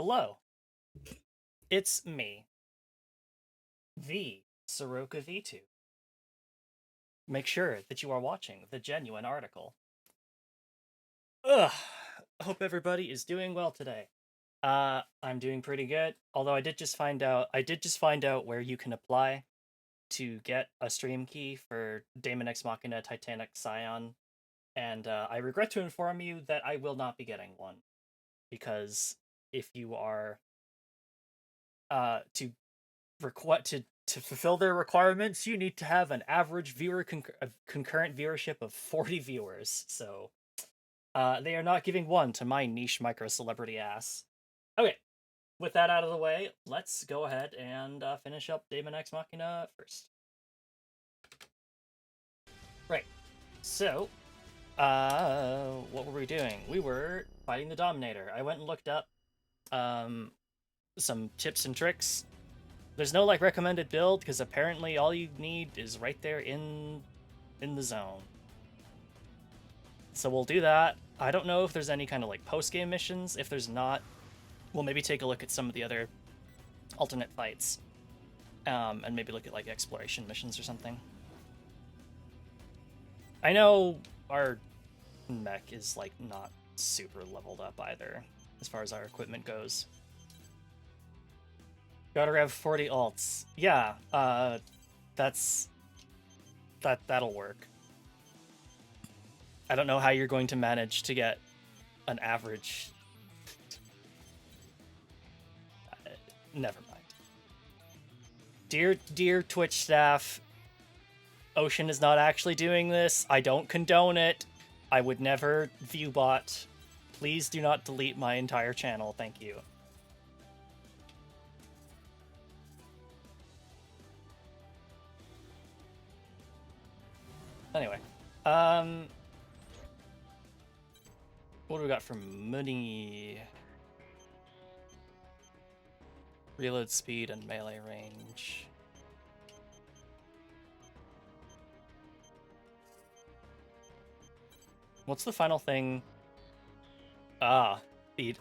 Hello, it's me, the Soroka V2. Make sure that you are watching the genuine article. Ugh, hope everybody is doing well today. I'm doing pretty good, although I did just find out where you can apply to get a stream key for Daemon X Machina Titanic Scion, and I regret to inform you that I will not be getting one, because if you are to to fulfill their requirements, you need to have an average concurrent viewership of 40 viewers. So, they are not giving one to my niche micro celebrity ass. Okay, with that out of the way, let's go ahead and finish up Daemon X Machina first. Right. So, what were we doing? We were fighting the Dominator. I went and looked up some tips and tricks. There's no like recommended build because apparently all you need is right there in the zone. So we'll do that. I don't know if there's any kind of like post-game missions. If there's not, we'll maybe take a look at some of the other alternate fights. And maybe look at like exploration missions or something. I know our mech is like not super leveled up either, as far as our equipment goes. Gotta have 40 alts. Yeah, that'll work. I don't know how you're going to manage to get an average. Never mind. Dear Twitch staff, Ocean is not actually doing this. I don't condone it. I would never viewbot. Please do not delete my entire channel. Thank you. Anyway, what do we got from money? Reload speed and melee range. What's the final thing? The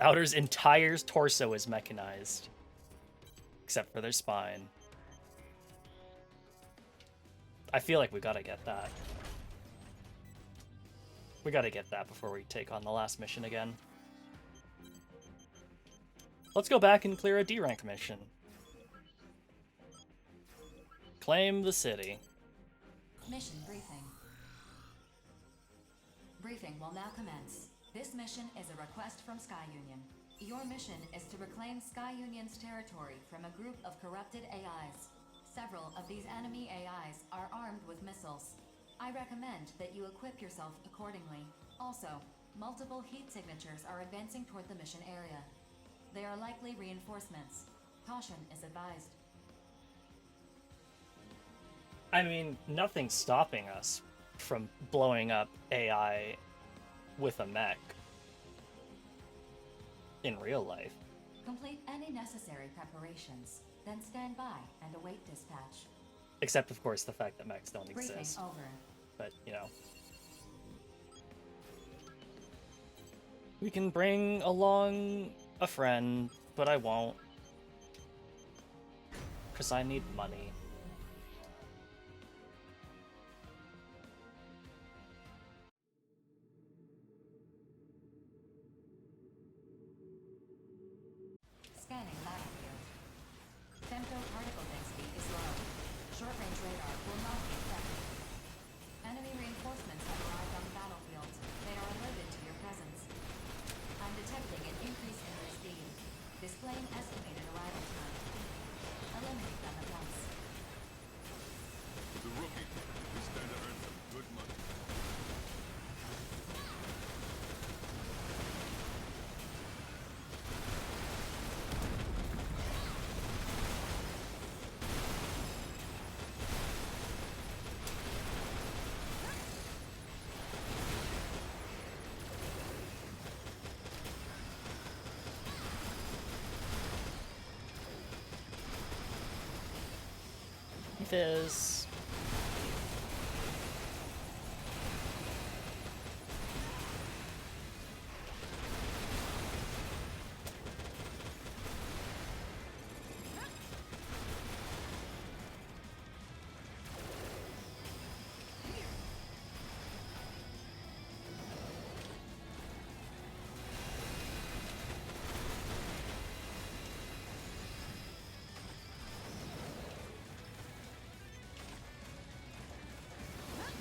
Outer's entire torso is mechanized, except for their spine. I feel like we gotta get that. We gotta get that before we take on the last mission again. Let's go back and clear a D-rank mission. Claim the city. Mission briefing. Briefing will now commence. This mission is a request from Sky Union. Your mission is to reclaim Sky Union's territory from a group of corrupted AIs. Several of these enemy AIs are armed with missiles. I recommend that you equip yourself accordingly. Also, multiple heat signatures are advancing toward the mission area. They are likely reinforcements. Caution is advised. I mean, nothing's stopping us from blowing up AI with a mech in real life. Complete any necessary preparations, then stand by and await dispatch. Except, of course, the fact that mechs don't Briefing exist. over. But, you know. We can bring along a friend, but I won't. Because I need money. Scanning battlefield. Femto particle density is low. Short-range radar will not be effective. Enemy reinforcements have arrived on the battlefield. They are alerted to your presence. I'm detecting an increase in their speed. Displaying estimated arrival time. Eliminate them at once. The rookie is stand to earn some good money. Fizz.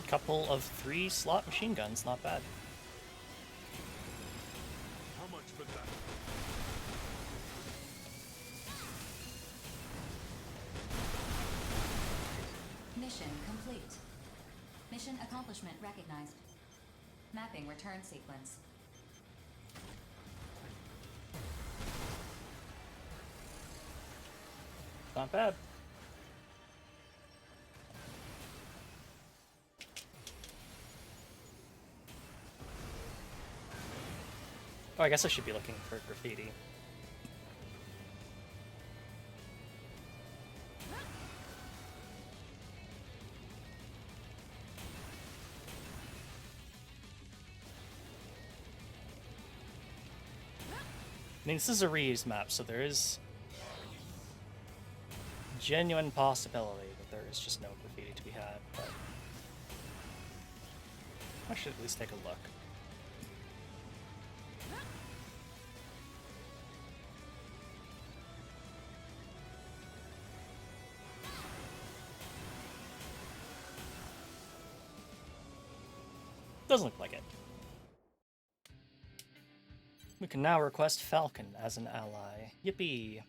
Couple of 3-slot machine guns, not bad. How much for that? Mission complete. Mission accomplishment recognized. Mapping return sequence. Not bad. Oh, I guess I should be looking for graffiti. I mean, this is a reused map, so there is genuine possibility that there is just no graffiti to be had, but I should at least take a look. Doesn't look like it. We can now request Falcon as an ally. Yippee!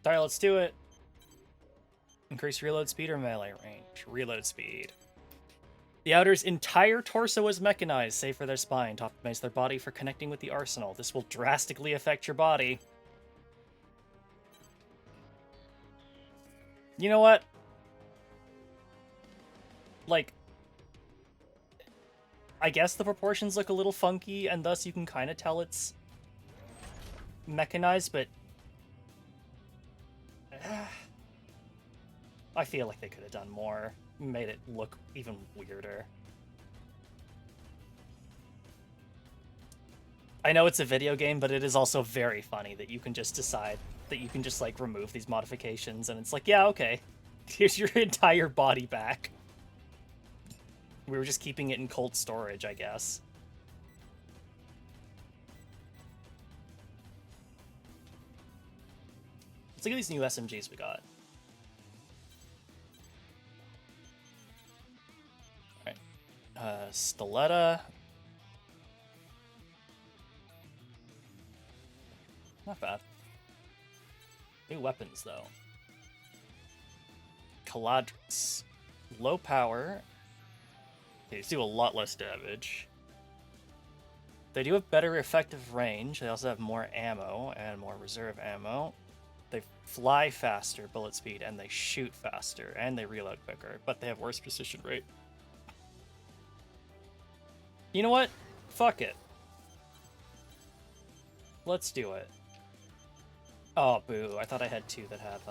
Alright, let's do it. Increase reload speed or melee range? Reload speed. The Outer's entire torso is mechanized, save for their spine, to optimize their body for connecting with the arsenal. This will drastically affect your body. You know what? Like, I guess the proportions look a little funky, and thus you can kind of tell it's mechanized, but I feel like they could have done more, made it look even weirder. I know it's a video game, but it is also very funny that you can just decide that you can just, like, remove these modifications, and it's like, yeah, okay, here's your entire body back. We were just keeping it in cold storage, I guess. Let's look at these new SMGs we got. Alright. Stiletta. Not bad. New weapons, though. Caladrix. Low power. They do a lot less damage. They do have better effective range. They also have more ammo and more reserve ammo. They fly faster, bullet speed, and they shoot faster, and they reload quicker, but they have worse precision rate. You know what? Fuck it. Let's do it. Oh, boo. I thought I had two that have,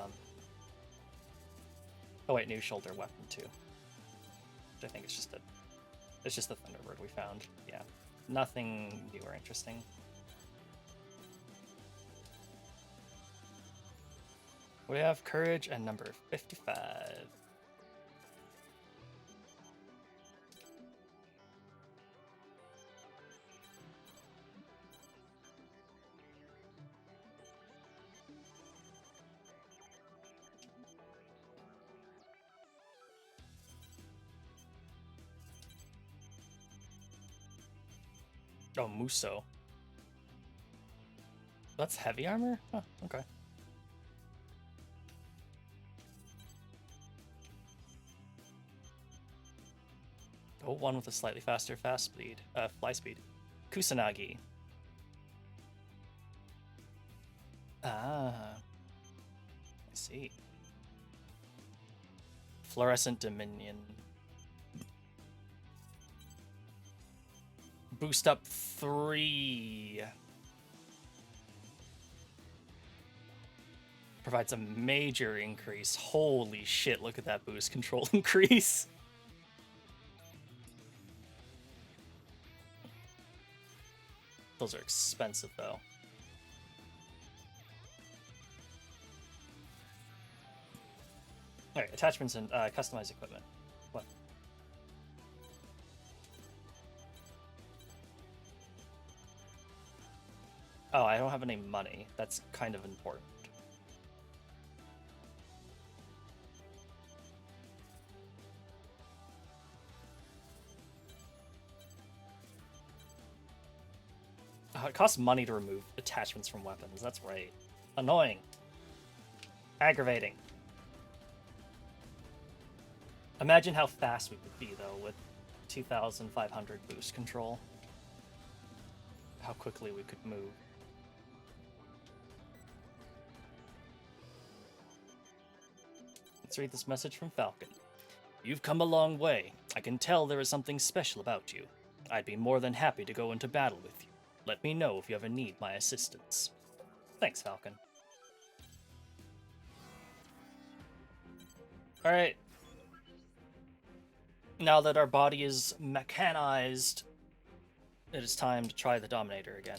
Oh wait, new shoulder weapon, too. Which I think is just a... It's just the Thunderbird we found. Yeah. Nothing new or interesting. We have courage and number 55. Oh, Muso. That's heavy armor? Huh, okay. Oh, one with a slightly faster fly speed. Kusanagi. Ah. I see. Fluorescent Dominion. Boost up 3. Provides a major increase. Holy shit, look at that boost control increase. Those are expensive, though. Alright, attachments and customized equipment. What? Oh, I don't have any money. That's kind of important. Oh, it costs money to remove attachments from weapons. That's right. Annoying. Aggravating. Imagine how fast we would be, though, with 2,500 boost control. How quickly we could move. Let's read this message from Falcon. You've come a long way. I can tell there is something special about you. I'd be more than happy to go into battle with you. Let me know if you ever need my assistance. Thanks, Falcon. Alright. Now that our body is mechanized, it is time to try the Dominator again.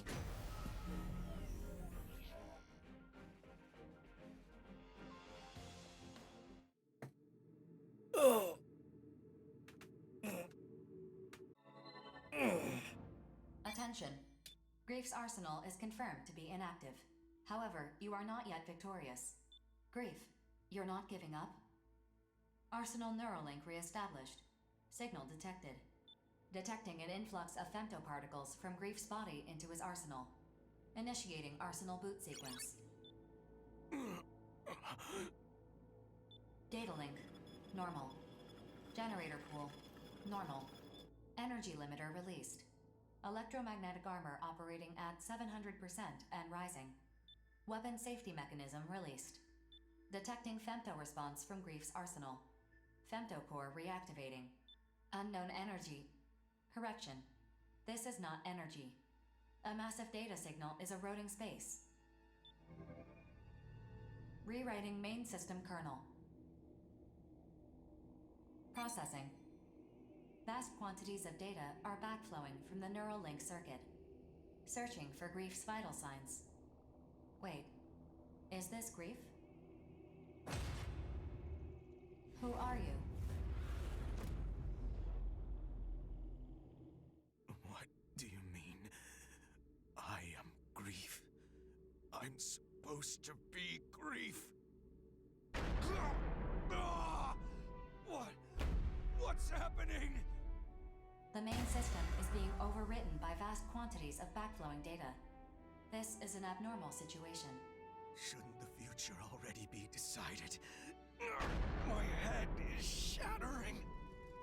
Oh. Attention. Grief's arsenal is confirmed to be inactive. However, you are not yet victorious. Grief, you're not giving up? Arsenal Neuralink re-established. Signal detected. Detecting an influx of femtoparticles from Grief's body into his arsenal. Initiating arsenal boot sequence. Data link, normal. Generator pool, normal. Energy limiter released. Electromagnetic armor operating at 700% and rising. Weapon safety mechanism released. Detecting femto response from Grief's arsenal. Femtocore reactivating. Unknown energy. Correction. This is not energy. A massive data signal is eroding space. Rewriting main system kernel. Processing. Vast quantities of data are backflowing from the neural link circuit. Searching for Grief's vital signs. Wait, is this Grief? Who are you? What do you mean? I am Grief. I'm supposed to be Grief. What's happening? The main system is being overwritten by vast quantities of backflowing data. This is an abnormal situation. Shouldn't the future already be decided? My head is shattering.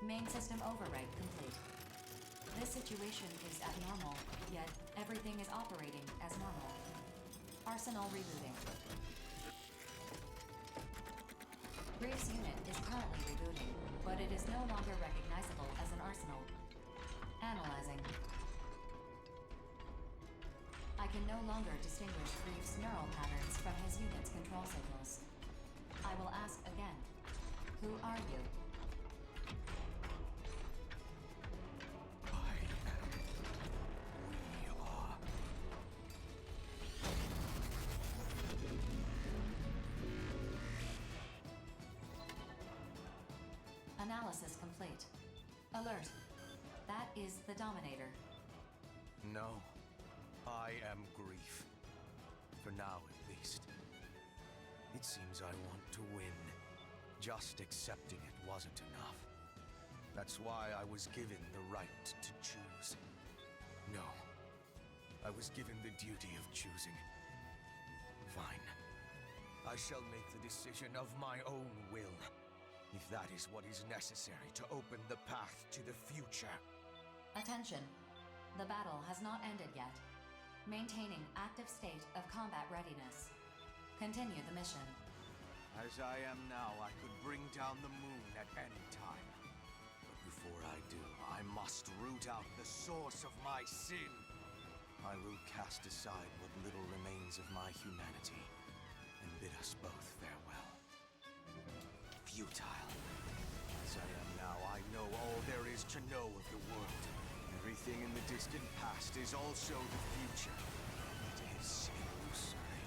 Main system override complete. This situation is abnormal, yet everything is operating as normal. Arsenal rebooting. Grief's unit is currently rebooting, but it is no longer recognizable as an arsenal. Analyzing. I can no longer distinguish Grief's neural patterns from his unit's control signals. I will ask again. Who are you? I am. We are. Analysis complete. Alert. That is the Dominator. No. I am Grief. For now, at least. It seems I want to win. Just accepting it wasn't enough. That's why I was given the right to choose. No. I was given the duty of choosing. Fine. I shall make the decision of my own will. If that is what is necessary to open the path to the future. Attention. The battle has not ended yet. Maintaining active state of combat readiness. Continue the mission. As I am now, I could bring down the moon at any time. But before I do, I must root out the source of my sin. I will cast aside what little remains of my humanity and bid us both farewell. Futile. As I am now, I know all there is to know of the world. Everything in the distant past is also the future. It is illusory.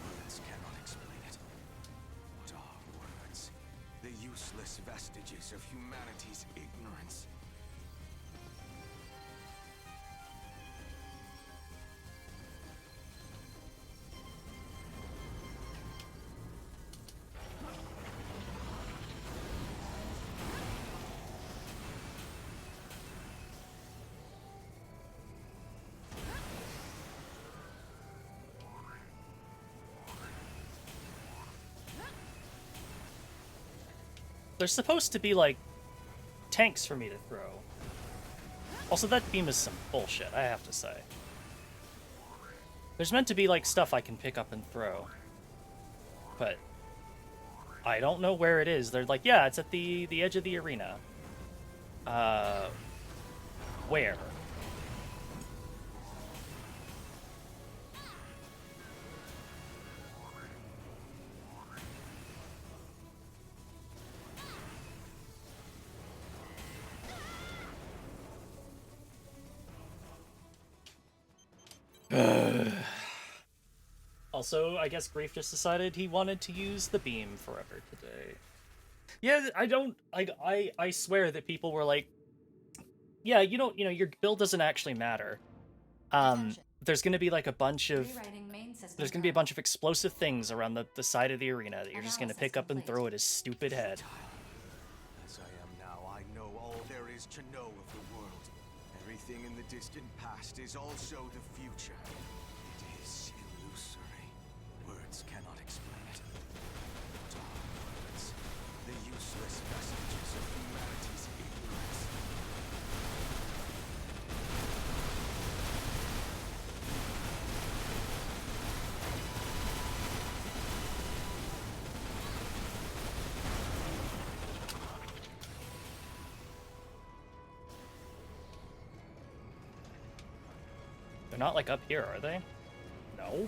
Words cannot explain it. What are words? The useless vestiges of humanity's ignorance. There's supposed to be, like, tanks for me to throw. Also, that beam is some bullshit, I have to say. There's meant to be, like, stuff I can pick up and throw. But I don't know where it is. They're like, yeah, it's at the edge of the arena. Where? Also, I guess Grief just decided he wanted to use the beam forever today. Yeah, I swear that people were like, yeah, your build doesn't actually matter. There's gonna be like a bunch of there's gonna be a bunch of explosive things around the side of the arena that you're just gonna pick up and throw at his stupid head. As I am now, I know all there is to know of the world. Everything in the distant past is also the future. It is illusory. Words cannot explain it. Dark words, the useless vestiges of humanity's ignorance. They're not like up here, are they? No.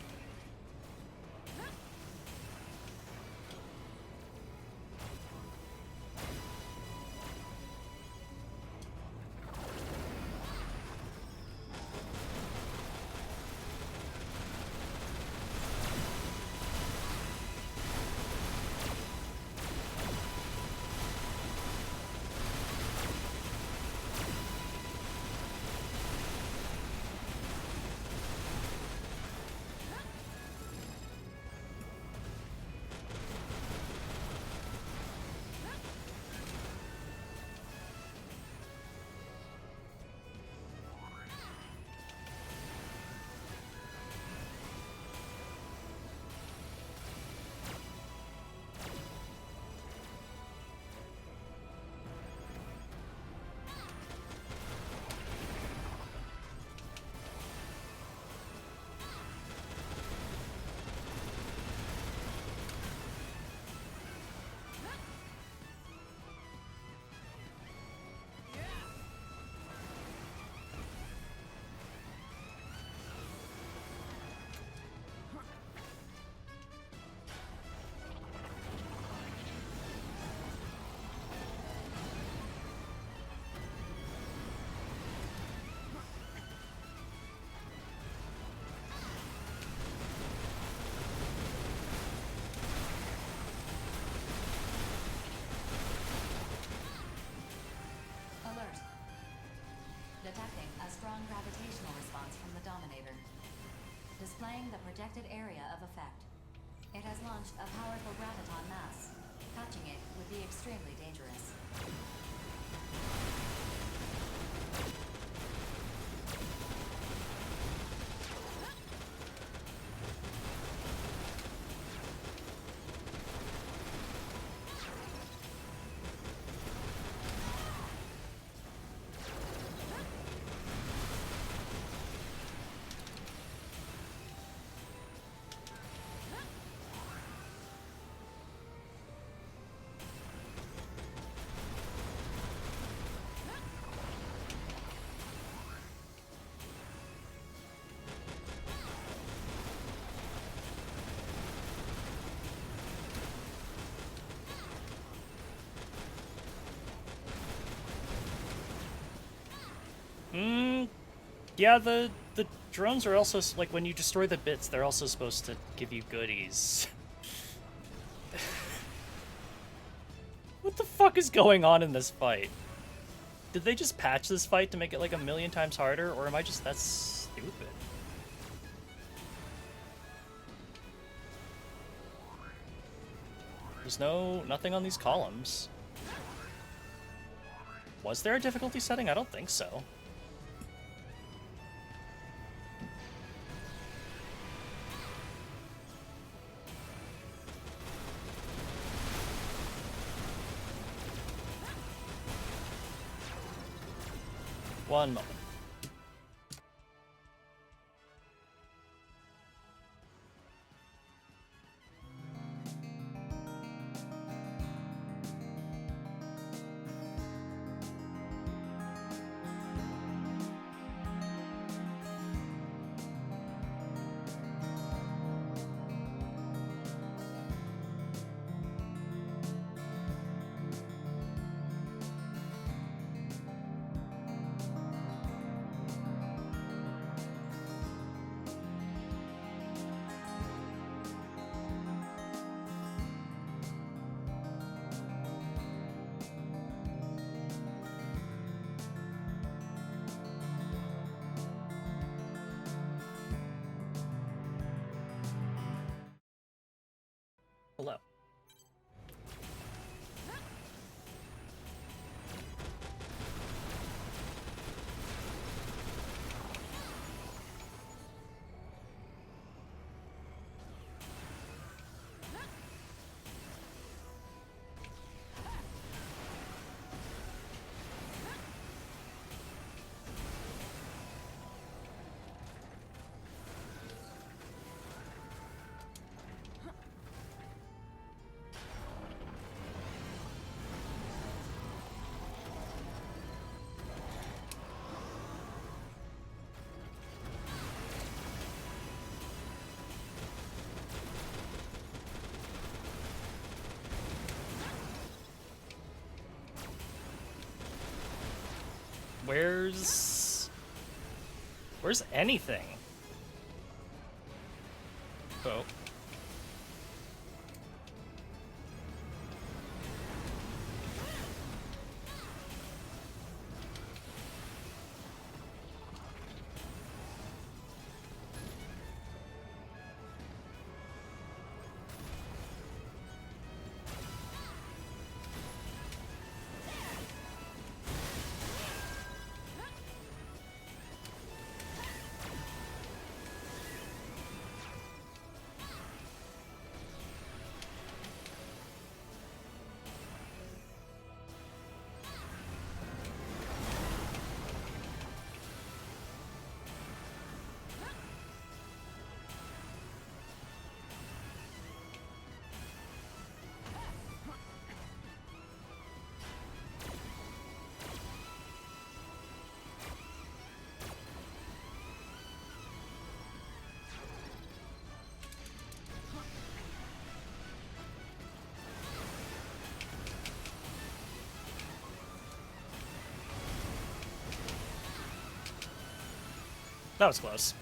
Alert. Detecting a strong gravitational response from the Dominator. Displaying the projected area of effect. It has launched a powerful graviton mass. Touching it would be extremely dangerous. Yeah, the drones are also, like, when you destroy the bits, they're also supposed to give you goodies. What the fuck is going on in this fight? Did they just patch this fight to make it like a million times harder, or am I just that stupid? There's nothing on these columns. Was there a difficulty setting? I don't think so. One moment. Hello. Where's anything? Oh. That was close.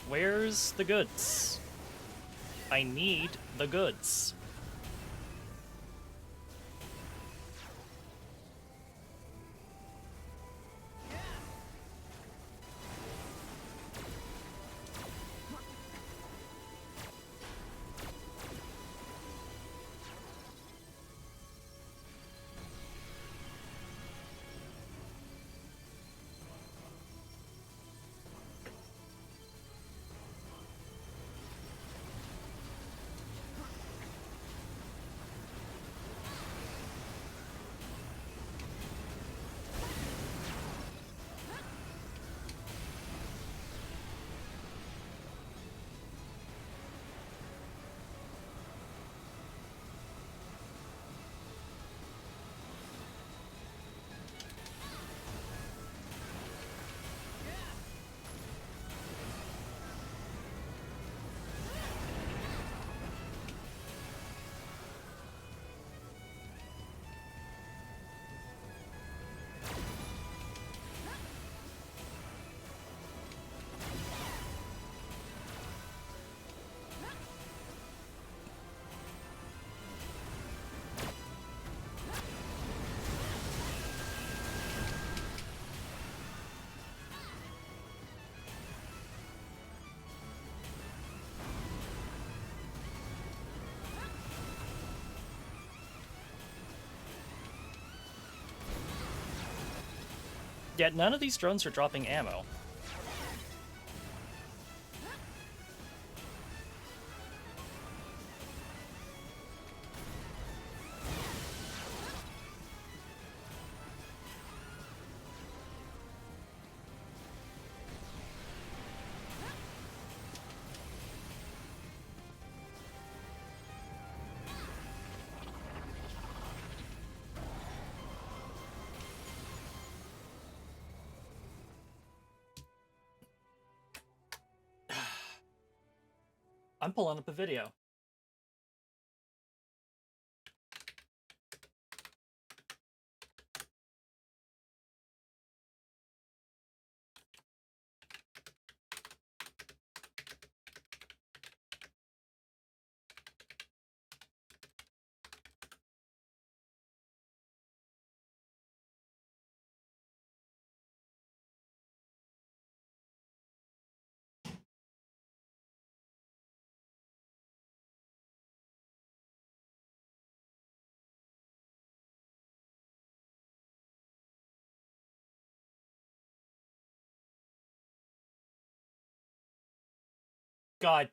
Where's the goods? I need the goods. Yet none of these drones are dropping ammo. I'm pulling up a video. God.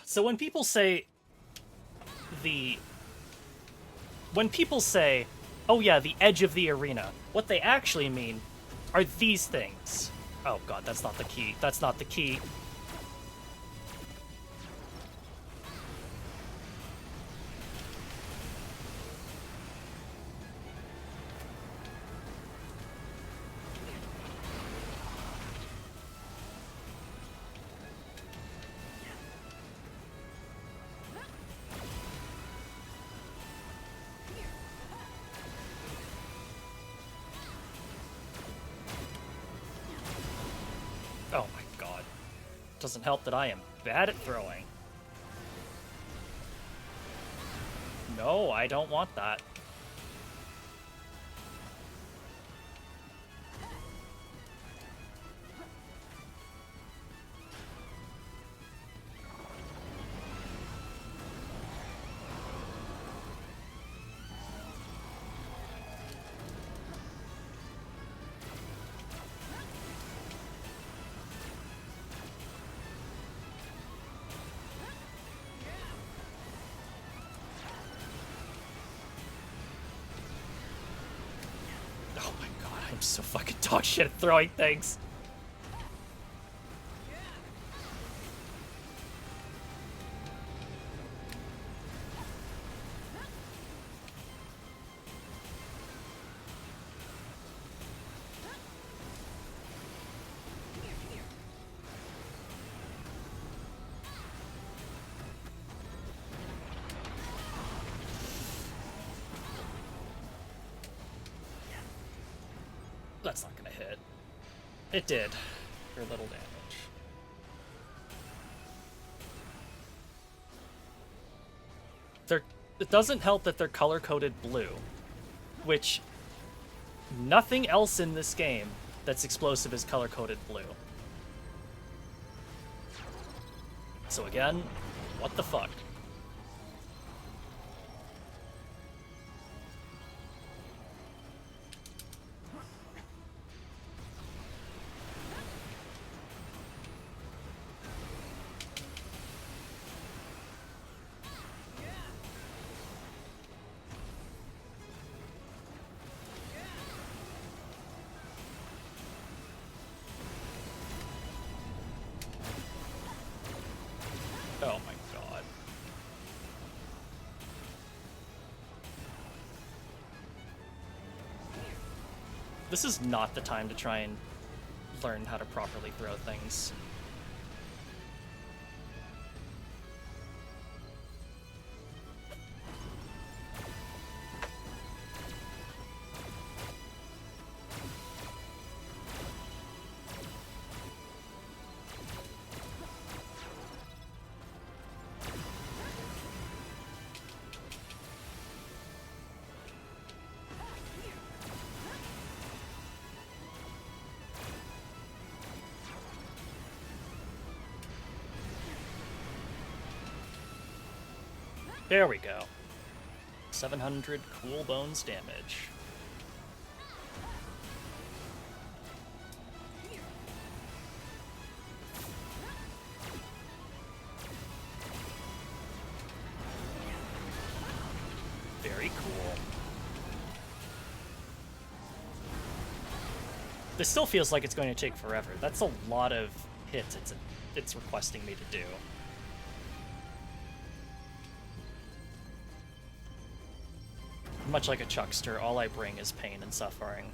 So when people say oh yeah, the edge of the arena, what they actually mean are these things. Oh god, that's not the key. That's not the key. Oh my god. Doesn't help that I am bad at throwing. No, I don't want that. Oh my god, I'm so fucking dog shit at throwing things. That's not gonna hit. It did. For little damage. It doesn't help that they're color-coded blue, which nothing else in this game that's explosive is color-coded blue. So again, what the fuck? Oh my god. This is not the time to try and learn how to properly throw things. There we go. 700 cool bones damage. Very cool. This still feels like it's going to take forever. That's a lot of hits it's requesting me to do. Much like a chuckster, all I bring is pain and suffering.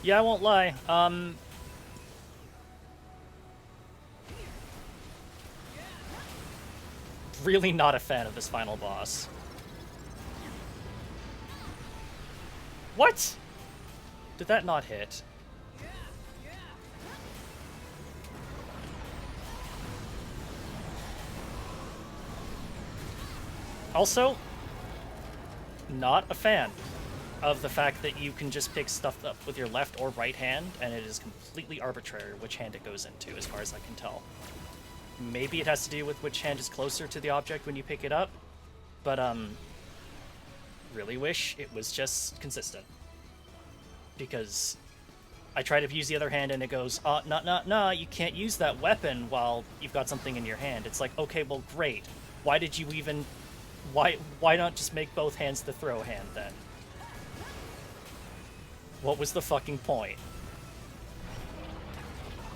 Yeah, I won't lie. Really not a fan of this final boss. What? Did that not hit? Also, not a fan of the fact that you can just pick stuff up with your left or right hand, and it is completely arbitrary which hand it goes into, as far as I can tell. Maybe it has to do with which hand is closer to the object when you pick it up, but, really wish it was just consistent. Because I try to use the other hand and it goes, nah, you can't use that weapon while you've got something in your hand. It's like, okay, well, great. Why did you even... Why not just make both hands the throw hand, then? What was the fucking point?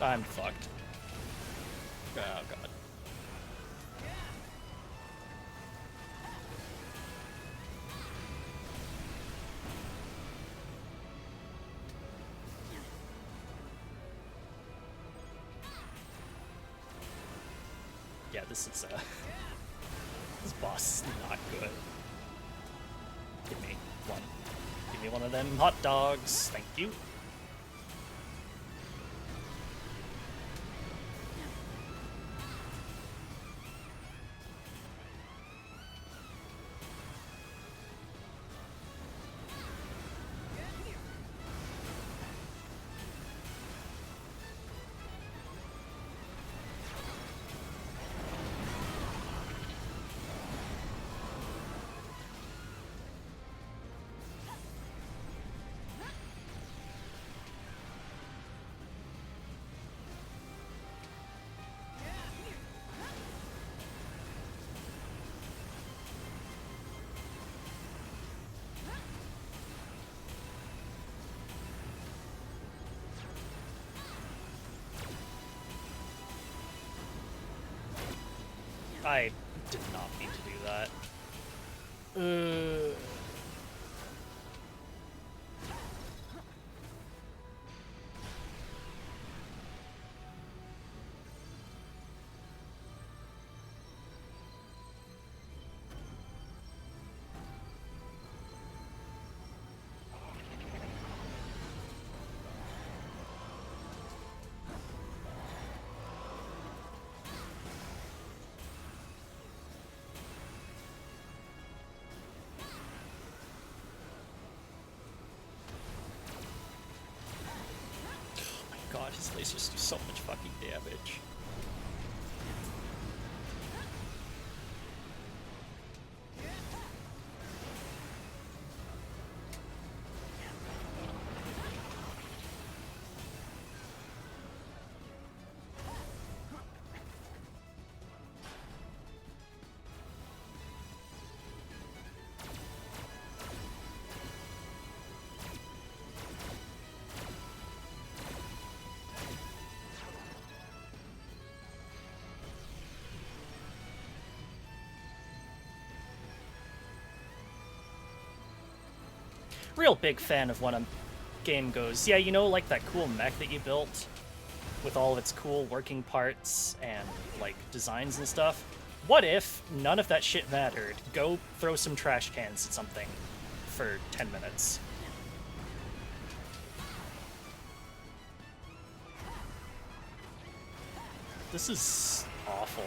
I'm fucked. Oh, God. Yeah, this is, this boss is not good. Give me one. Give me one of them hot dogs. Thank you. I did not mean to do that. God, his lasers do so much fucking damage. Real big fan of when a game goes, yeah, you know, like that cool mech that you built with all of its cool working parts and, like, designs and stuff? What if none of that shit mattered? Go throw some trash cans at something for 10 minutes. This is awful.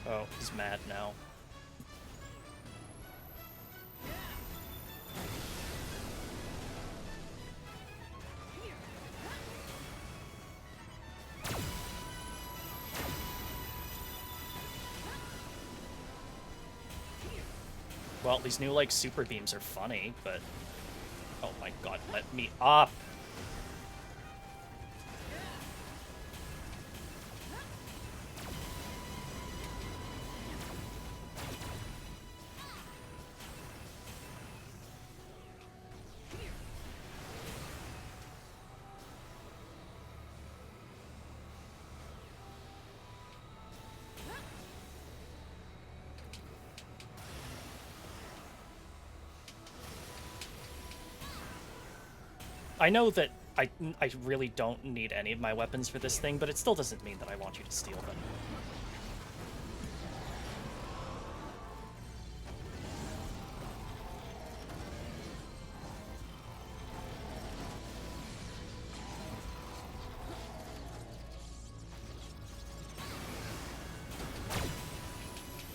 Oh, he's mad now. Well, these new, like, super beams are funny, but... Oh my god, let me up! I know that I really don't need any of my weapons for this thing, but it still doesn't mean that I want you to steal them.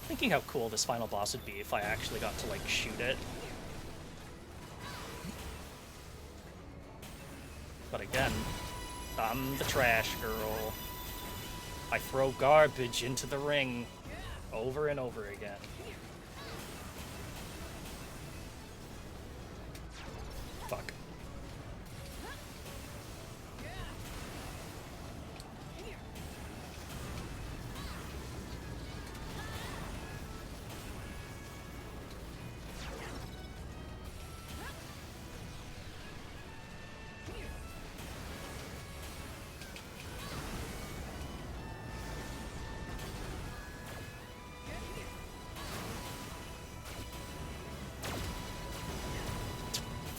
Thinking how cool this final boss would be if I actually got to, like, shoot it. But again, I'm the trash girl. I throw garbage into the ring over and over again. Fuck.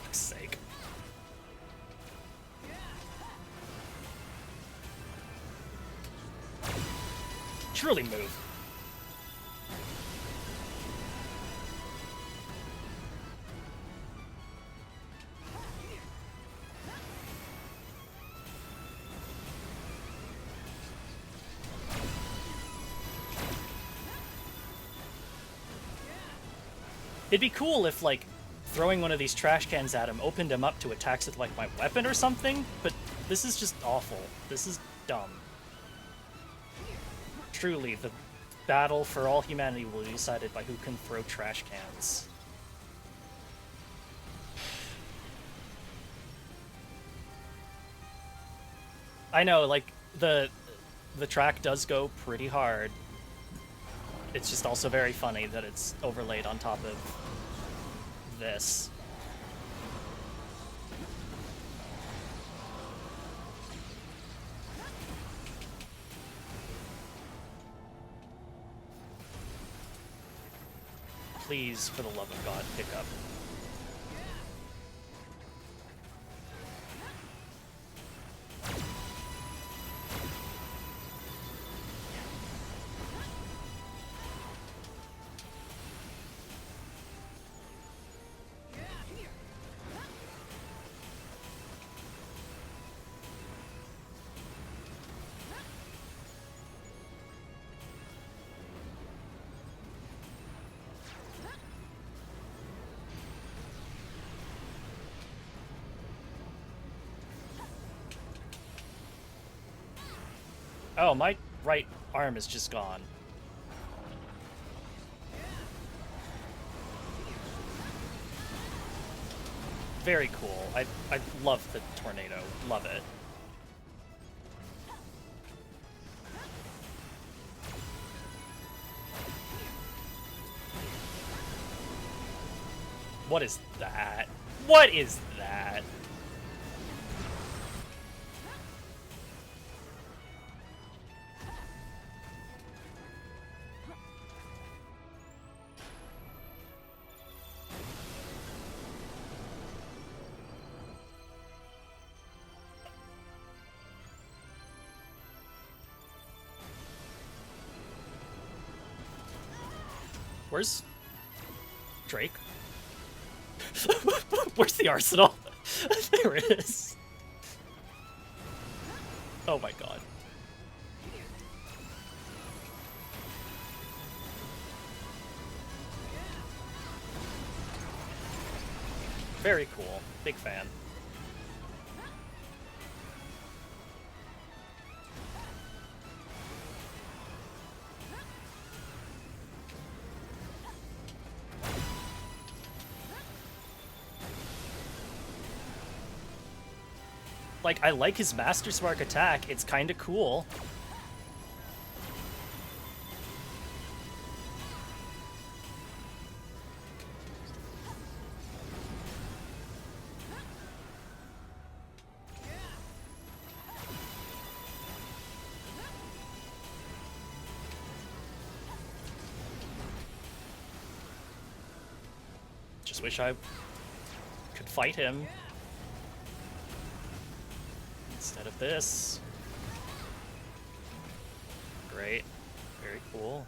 Fuck's sake. Truly move. It'd be cool if, like, throwing one of these trash cans at him opened him up to attacks with, like, my weapon or something, but this is just awful. This is dumb. Truly, the battle for all humanity will be decided by who can throw trash cans. I know, like, the track does go pretty hard. It's just also very funny that it's overlaid on top of this. Please, for the love of God, pick up. Oh, my right arm is just gone. Very cool. I love the tornado. Love it. What is that? What is that? Where's Drake? Where's the arsenal? There it is. Oh my god. Very cool. Big fan. Like, I like his Master Spark attack. It's kind of cool. Just wish I could fight him instead of this. Great. Very cool.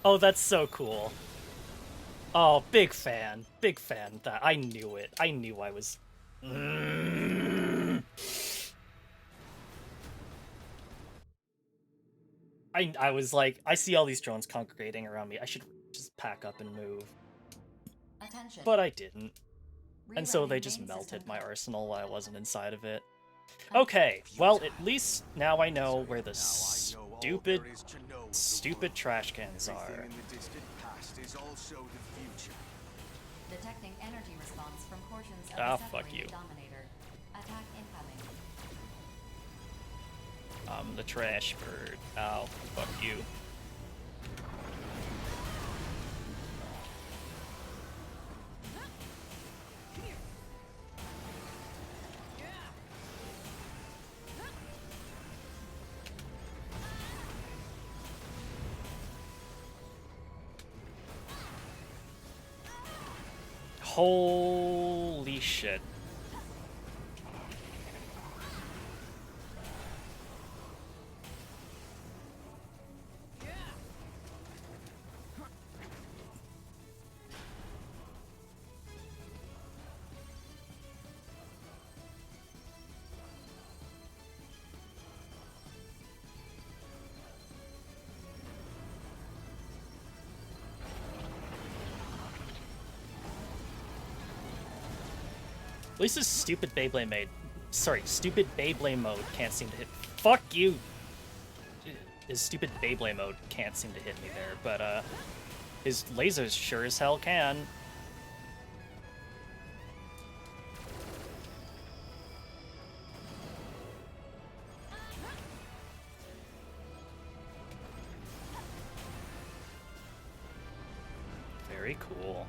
Oh, that's so cool. Oh, big fan. Big fan. That I knew it. I knew I was... I was like, I see all these drones congregating around me. I should just pack up and move. Attention. But I didn't. And so they Rerunning just main melted system my code. arsenal while I wasn't inside of it. Okay, well, at least now I know where the stupid, stupid trash cans are. Everything in the distant past is also the future. Detecting energy response from portions of Ah, the fuck separated you. Dominator. Attack incoming. I'm the trash bird. Ow, fuck you. Holy shit. At least this stupid Beyblade stupid Beyblade mode can't seem to hit. Fuck you! His stupid Beyblade mode can't seem to hit me there, but his lasers sure as hell can. Very cool.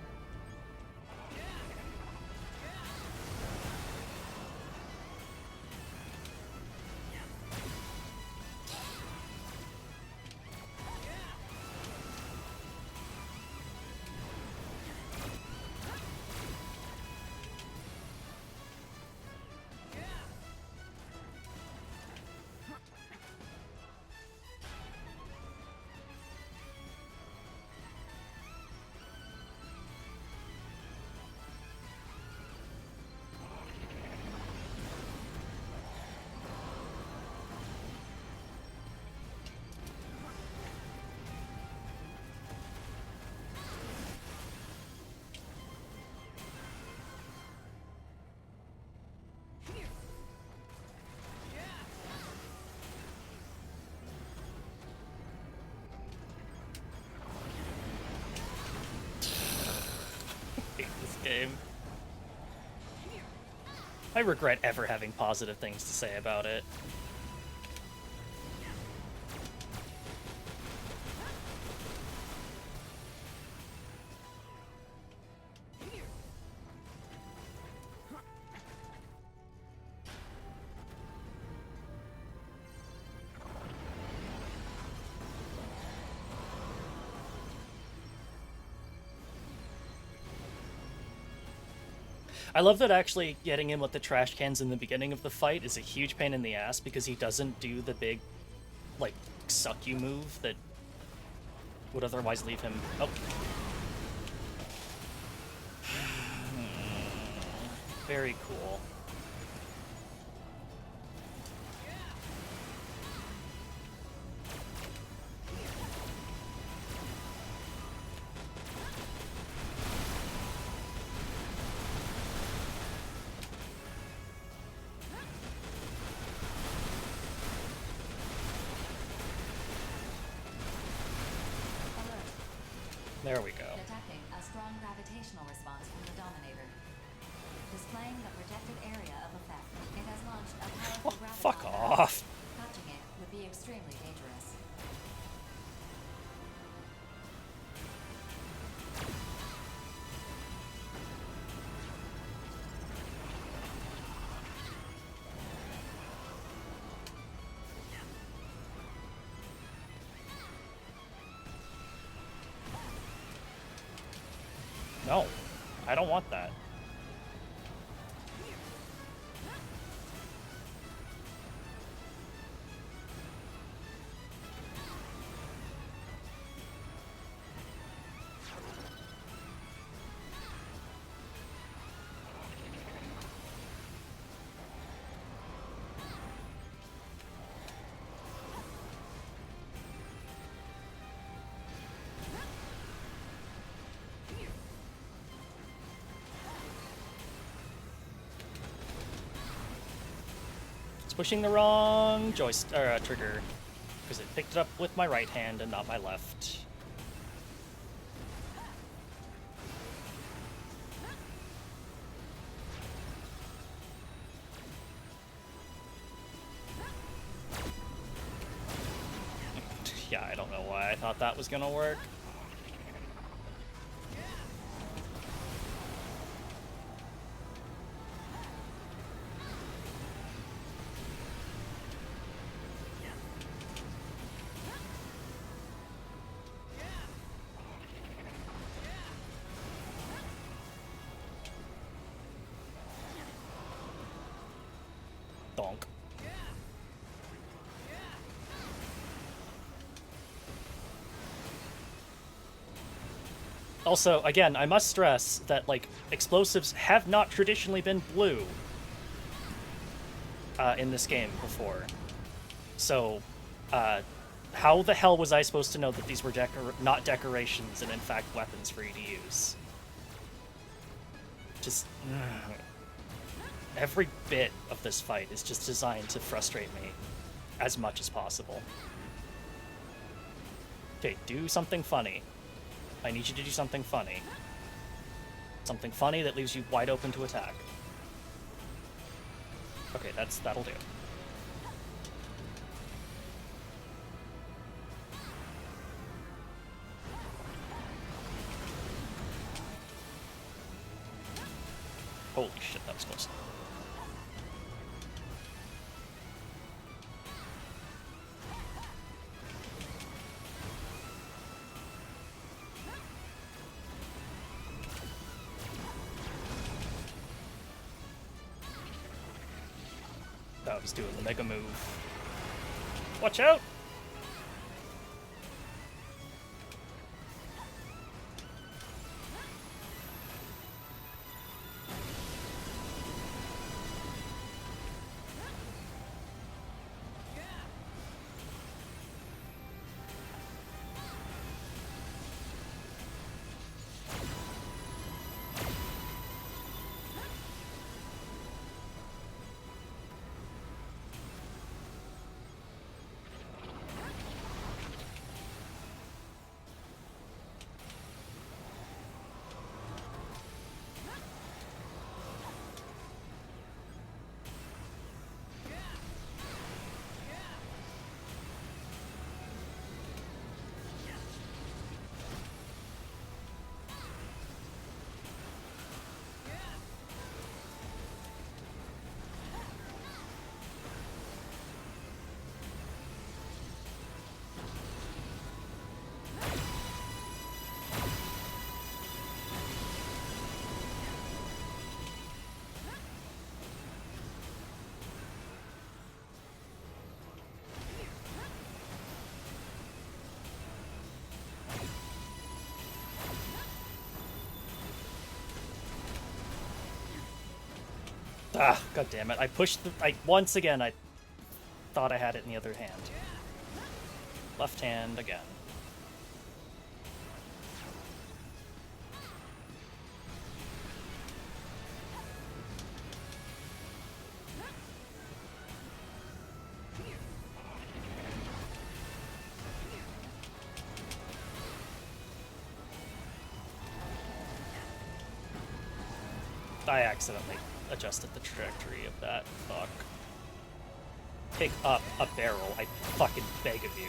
Hate this game. I regret ever having positive things to say about it. I love that actually getting him with the trash cans in the beginning of the fight is a huge pain in the ass because he doesn't do the big, like, suck you move that would otherwise leave him... Oh. Very cool. There we go. Detecting a strong gravitational response from the Dominator. Displaying the projected area of effect, it has launched a powerful Oh, graviton fuck battery. off. Touching it would be extremely dangerous. No, I don't want that. Pushing the wrong joystick or trigger because it picked it up with my right hand and not my left. Yeah, I don't know why I thought that was gonna work. Donk. Also, again, I must stress that, like, explosives have not traditionally been blue in this game before. So, how the hell was I supposed to know that these were not decorations and in fact weapons for you to use? Just... every bit of this fight is just designed to frustrate me as much as possible. Okay, do something funny. I need you to do something funny. Something funny that leaves you wide open to attack. Okay, that'll do. Holy shit, that was close. That was doing the mega move. Watch out! Ah, god damn it. I pushed the... once again, I thought I had it in the other hand. Left hand again. I accidentally adjusted the trajectory of that. Fuck. Pick up a barrel, I fucking beg of you.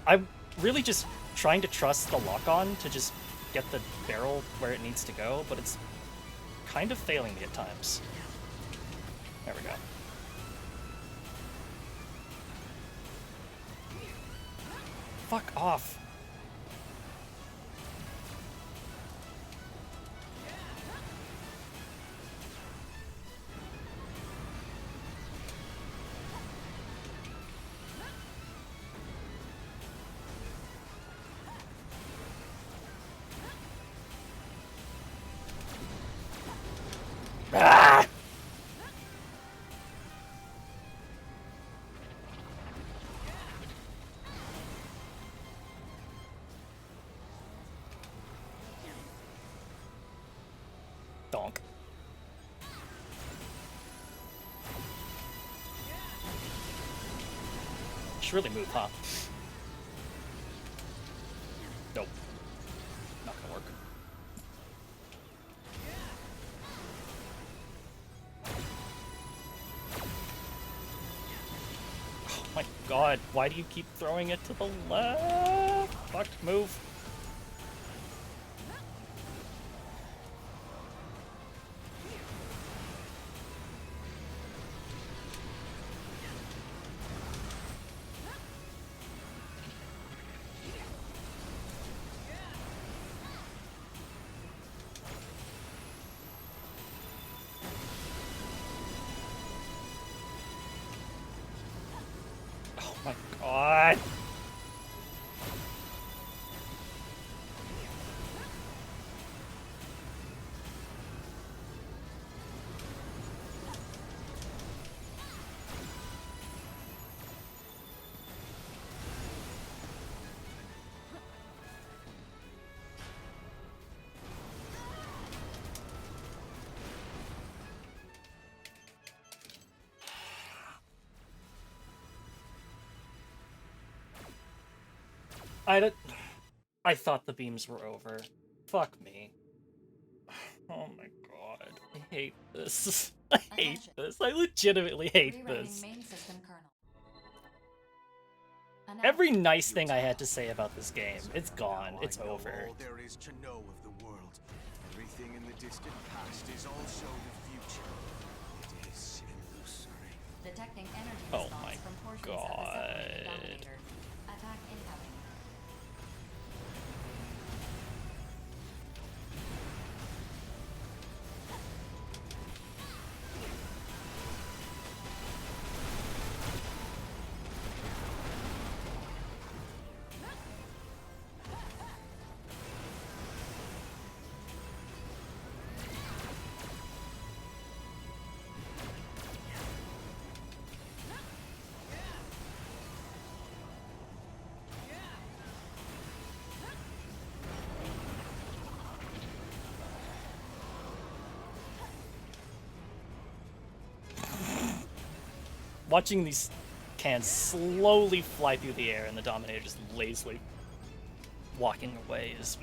I'm really just trying to trust the lock-on to just get the barrel where it needs to go, but it's kind of failing me at times. There we go. Fuck off. Ah! Donk. Should really move, huh? Nope. Not gonna work. Oh my god, why do you keep throwing it to the left? Fuck, move. Oh my god. I thought the beams were over. Fuck me. Oh my god. I hate this. I hate this. I legitimately hate this. Main system kernel. Every nice thing I had to say about this game, it's gone. It's over. All there is to know of the world. Everything in the distant past is also the future. It is illusory. Detecting energy Oh response my from portions god. of the separated Dominator. Attack incoming. Watching these cans slowly fly through the air and the Dominator just lazily walking away is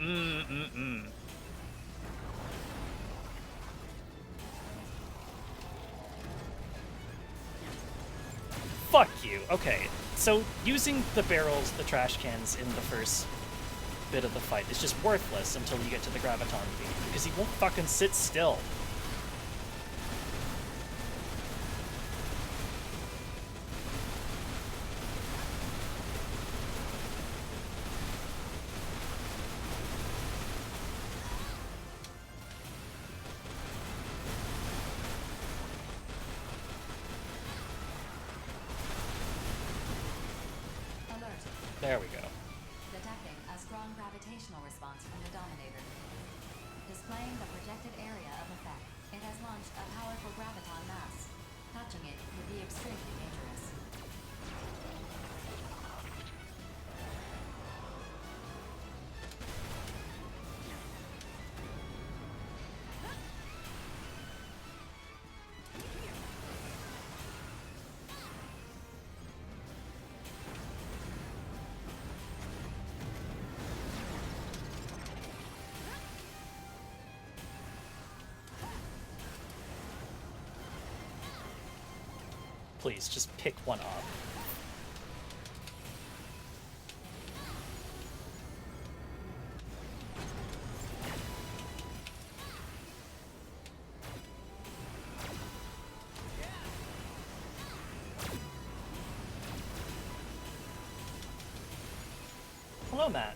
Fuck you. Okay, so using the barrels, the trash cans in the first bit of the fight is just worthless until you get to the Graviton beam, because he won't fucking sit still. There we go. Detecting a strong gravitational response from the Dominator. Displaying the projected area of effect, it has launched a powerful graviton mass. Touching it would be extremely dangerous. Please, just pick one up. Hello, Matt.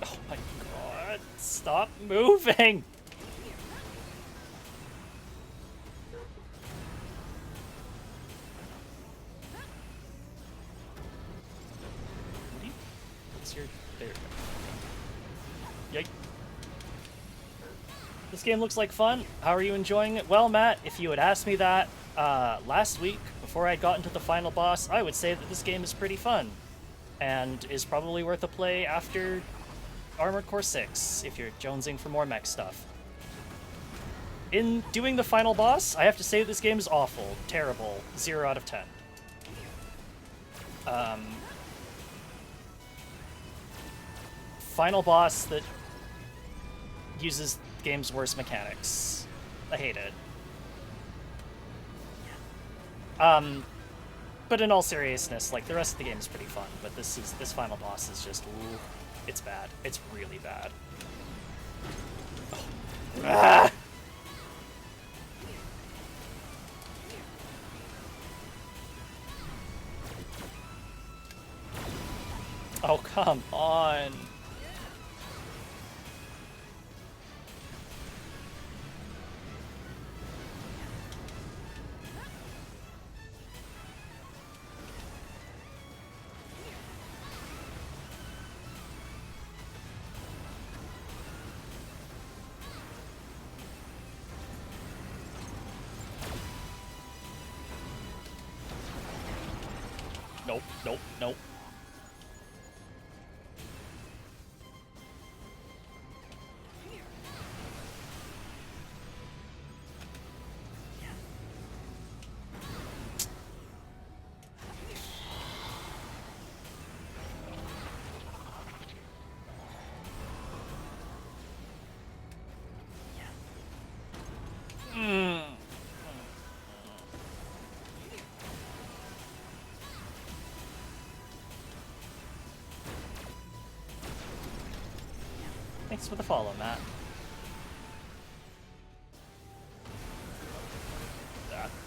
Oh my god, stop moving! What's your... There. Yikes. This game looks like fun. How are you enjoying it? Well, Matt, if you had asked me that last week, before I got into the final boss, I would say that this game is pretty fun. And is probably worth a play after Armored Core 6, if you're jonesing for more mech stuff. In doing the final boss, I have to say this game is awful, terrible, 0 out of 10. Final boss that uses the game's worst mechanics. I hate it. But in all seriousness, like, the rest of the game is pretty fun, but this final boss is just, ooh, it's bad. It's really bad. Oh. Ah! Oh, come on. Nope, nope, nope. Thanks for the follow, Matt.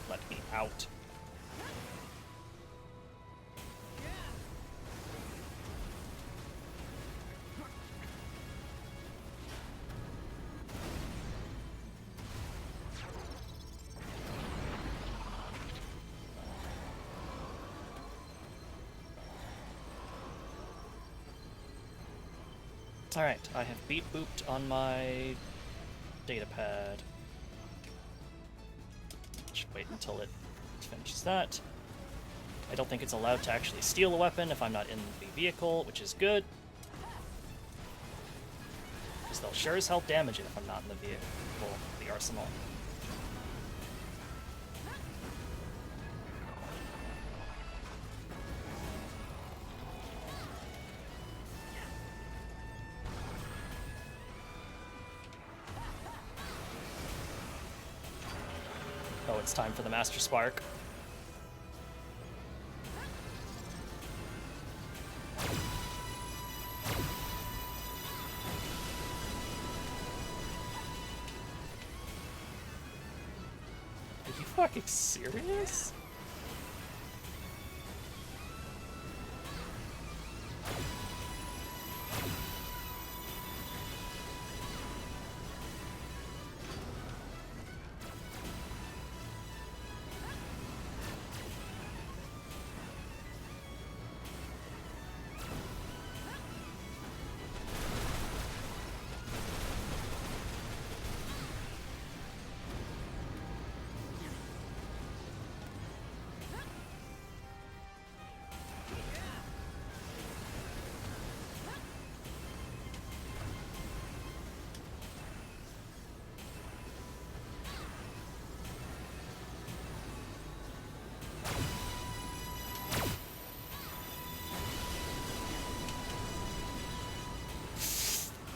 Let me out. Alright, I have beat booped on my datapad. Should wait until it finishes that. I don't think it's allowed to actually steal a weapon if I'm not in the vehicle, which is good. Because they'll sure as hell damage it if I'm not in the vehicle, the arsenal. Oh, it's time for the Master Spark. Are you fucking serious?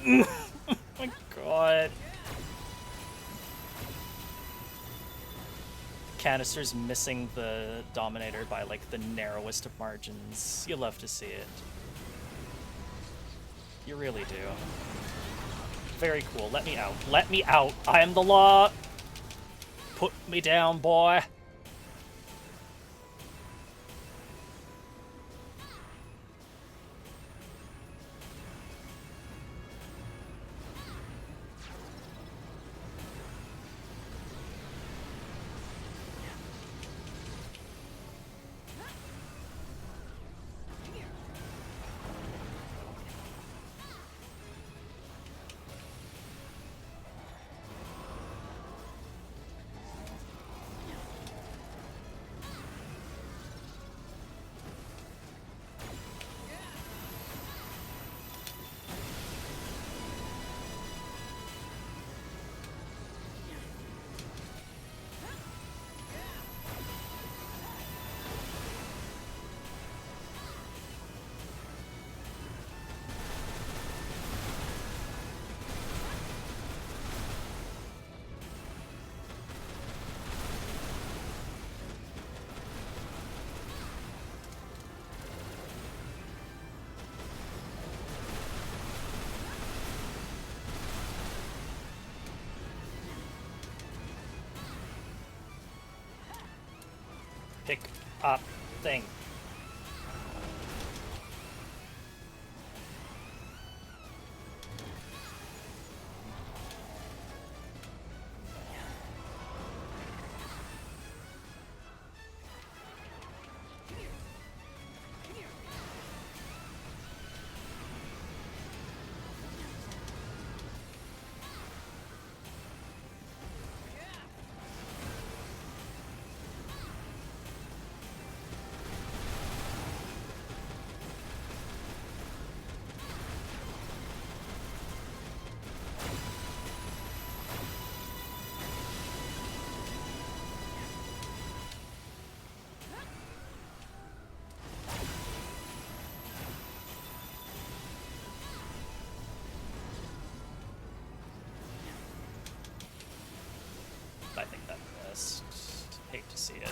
Oh my god. Canister's missing the Dominator by like the narrowest of margins. You love to see it. You really do. Very cool. Let me out. Let me out. I am the law. Put me down, boy. Pick up thing. I think that missed. Hate to see it.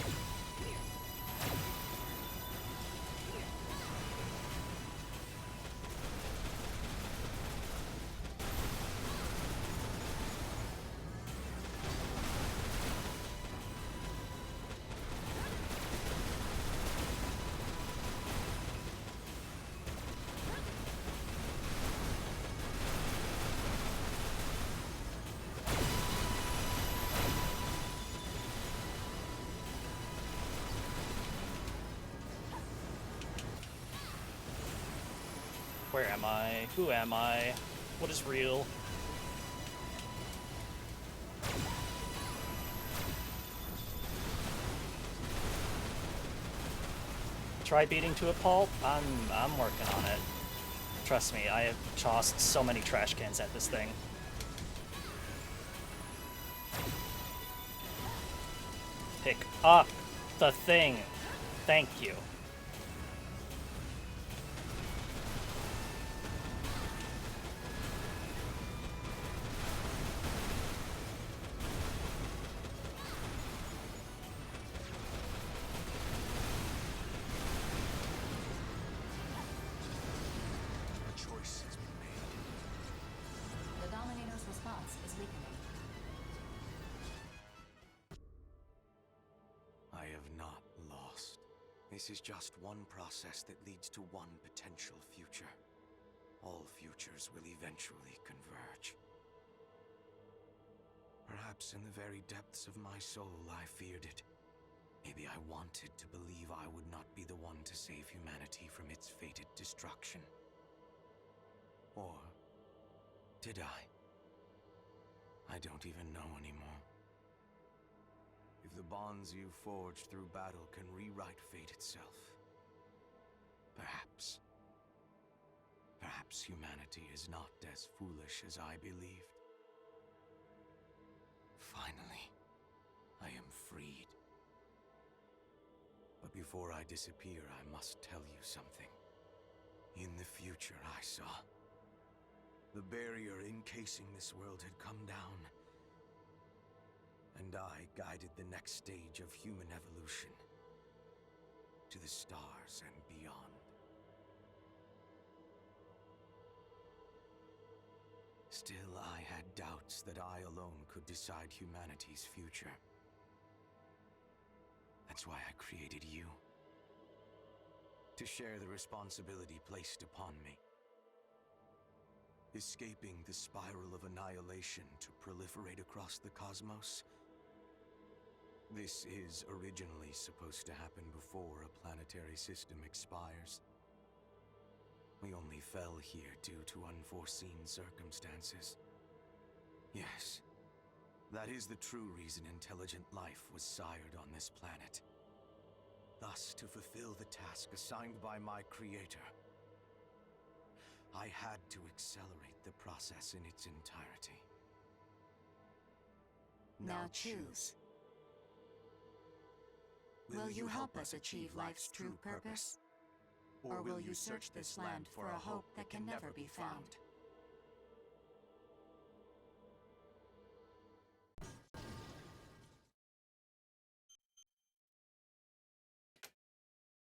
Where am I? Who am I? What is real? Try beating to a pulp? I'm working on it. Trust me, I have tossed so many trash cans at this thing. Pick up the thing. Thank you. The Dominator's response is weakening. I have not lost. This is just one process that leads to one potential future. All futures will eventually converge. Perhaps in the very depths of my soul, I feared it. Maybe I wanted to believe I would not be the one to save humanity from its fated destruction. Or did I? I don't even know anymore. If the bonds you forged through battle can rewrite fate itself, perhaps humanity is not as foolish as I believed. Finally, I am freed. But before I disappear, I must tell you something. In the future I saw, The barrier encasing this world had come down, and I guided the next stage of human evolution to the stars and beyond. Still, I had doubts that I alone could decide humanity's future. That's why I created you. To share the responsibility placed upon me. Escaping the spiral of annihilation to proliferate across the cosmos. This is originally supposed to happen before a planetary system expires. We only fell here due to unforeseen circumstances. Yes, that is the true reason intelligent life was sired on this planet. Thus, to fulfill the task assigned by my creator, I had to accelerate the process in its entirety. Now choose. Will you help us achieve life's true purpose? Or will you search this land for a hope that can never be found?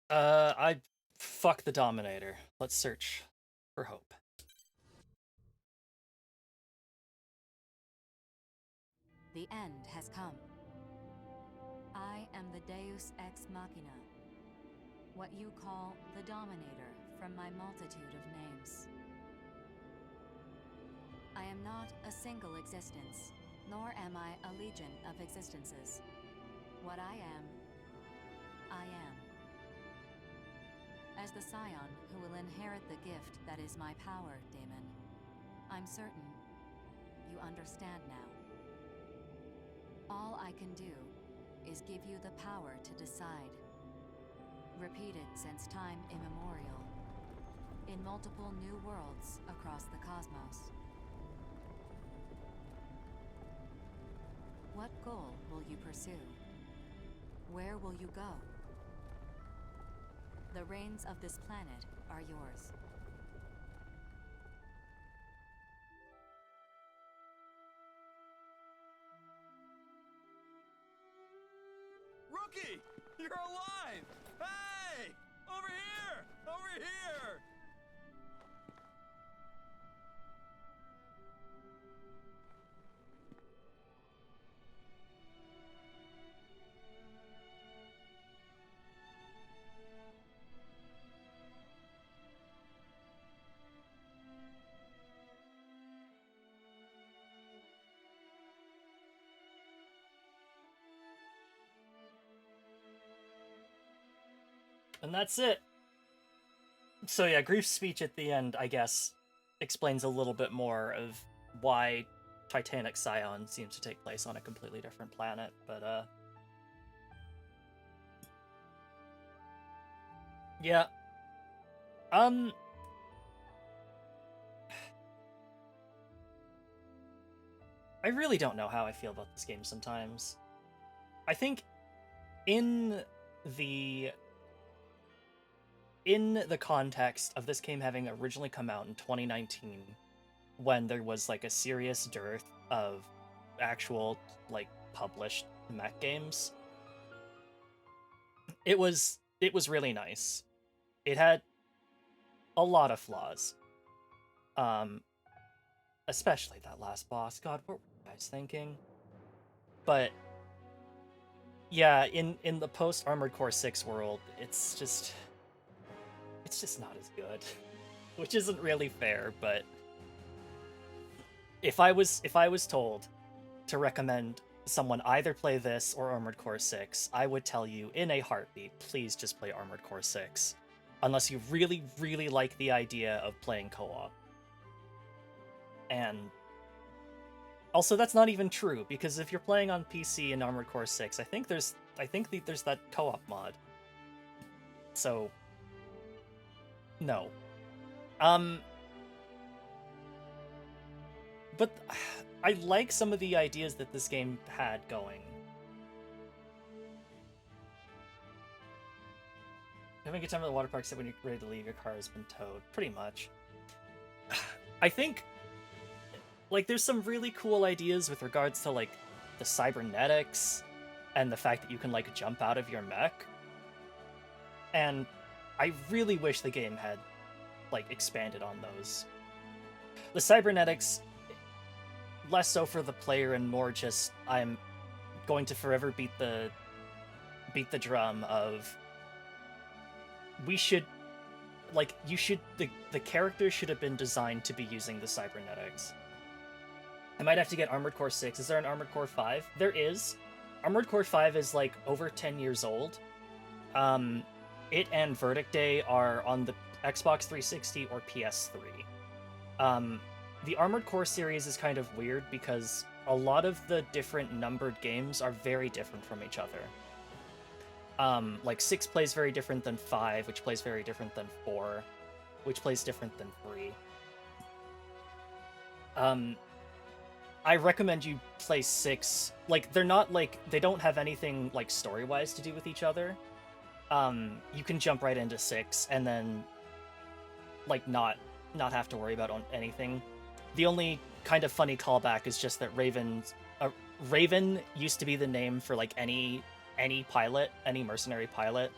I fuck the Dominator. Let's search for hope. The end has come. I am the Deus Ex Machina, what you call the Dominator from my multitude of names. I am not a single existence, nor am I a legion of existences. What I am. As the scion who will inherit the gift that is my power, Daemon, I'm certain you understand now. All I can do is give you the power to decide. Repeated since time immemorial, in multiple new worlds across the cosmos. What goal will you pursue? Where will you go? The reins of this planet are yours. Rookie! You're alive! Hey! Over here! Over here! And that's it. So yeah, Grief's speech at the end, I guess, explains a little bit more of why Titanic Scion seems to take place on a completely different planet, but yeah. I really don't know how I feel about this game sometimes. I think in the context of this game having originally come out in 2019, when there was like a serious dearth of actual like published mech games, it was really nice. It had a lot of flaws. Especially that last boss. God, what were you guys thinking? But yeah, in the post Armored Core 6 world, it's just not as good. Which isn't really fair, but if I was told to recommend someone either play this or Armored Core 6, I would tell you in a heartbeat, please just play Armored Core 6. Unless you really, really like the idea of playing co-op. And also, that's not even true, because if you're playing on PC in Armored Core 6, I think there's that co-op mod. So no. But I like some of the ideas that this game had going. Having a good time at the water park except when you're ready to leave, your car has been towed. Pretty much. I think like, there's some really cool ideas with regards to, like, the cybernetics and the fact that you can, like, jump out of your mech. And I really wish the game had, like, expanded on those. The cybernetics, less so for the player and more just, I'm going to forever beat the drum of, we should, like, the character should have been designed to be using the cybernetics. I might have to get Armored Core 6. Is there an Armored Core 5? There is. Armored Core 5 is, like, over 10 years old. It and Verdict Day are on the Xbox 360 or PS3. The Armored Core series is kind of weird because a lot of the different numbered games are very different from each other. Like 6 plays very different than 5, which plays very different than 4, which plays different than 3. I recommend you play 6. Like, they're not, like, they don't have anything, like, story-wise to do with each other. You can jump right into 6 and then, like, not have to worry about anything. The only kind of funny callback is just that Raven used to be the name for, like, any pilot, any mercenary pilot.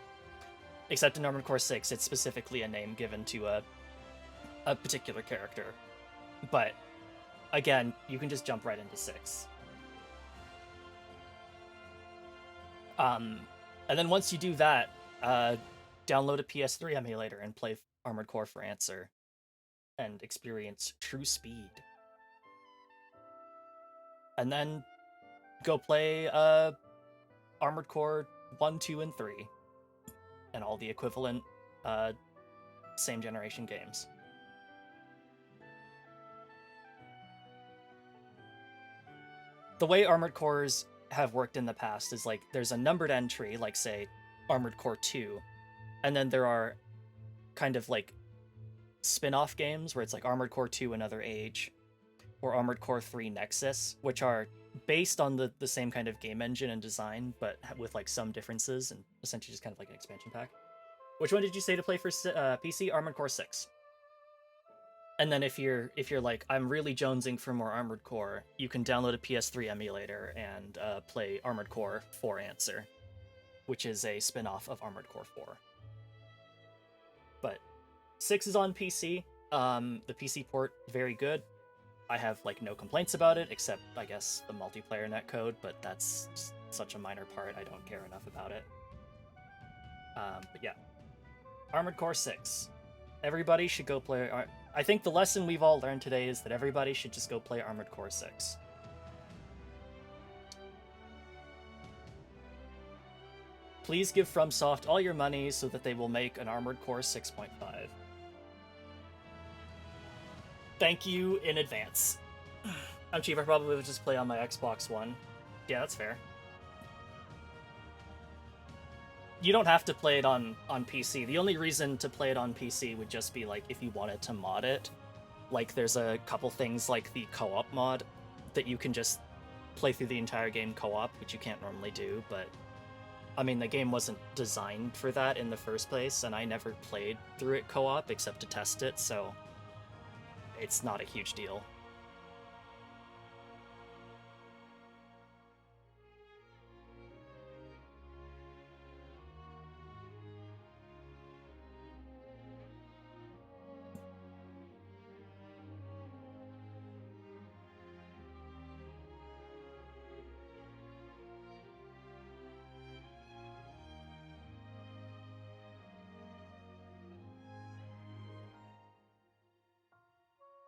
Except in Armored Core 6, it's specifically a name given to a particular character. But again, you can just jump right into 6. And then once you do that, download a PS3 emulator and play Armored Core for Answer and experience true speed. And then go play Armored Core 1, 2, and 3 and all the equivalent same generation games. The way Armored Cores have worked in the past is, like, there's a numbered entry, like, say, Armored Core 2, and then there are kind of, like, spin-off games where it's, like, Armored Core 2 Another Age, or Armored Core 3 Nexus, which are based on the same kind of game engine and design, but with, like, some differences, and essentially just kind of like an expansion pack. Which one did you say to play for PC? Armored Core 6. And then if you're like, I'm really jonesing for more Armored Core, you can download a PS3 emulator and play Armored Core 4 Answer, which is a spin-off of Armored Core 4. But 6 is on PC. The PC port, very good. I have, like, no complaints about it, except, I guess, the multiplayer netcode, but that's such a minor part, I don't care enough about it. But yeah. Armored Core 6. Everybody should go play... I think the lesson we've all learned today is that everybody should just go play Armored Core 6. Please give FromSoft all your money so that they will make an Armored Core 6.5. Thank you in advance. I'm cheap, I probably would just play on my Xbox One. Yeah, that's fair. You don't have to play it on PC. The only reason to play it on PC would just be, like, if you wanted to mod it. Like, there's a couple things like the co-op mod that you can just play through the entire game co-op, which you can't normally do, but I mean, the game wasn't designed for that in the first place, and I never played through it co-op except to test it, so it's not a huge deal.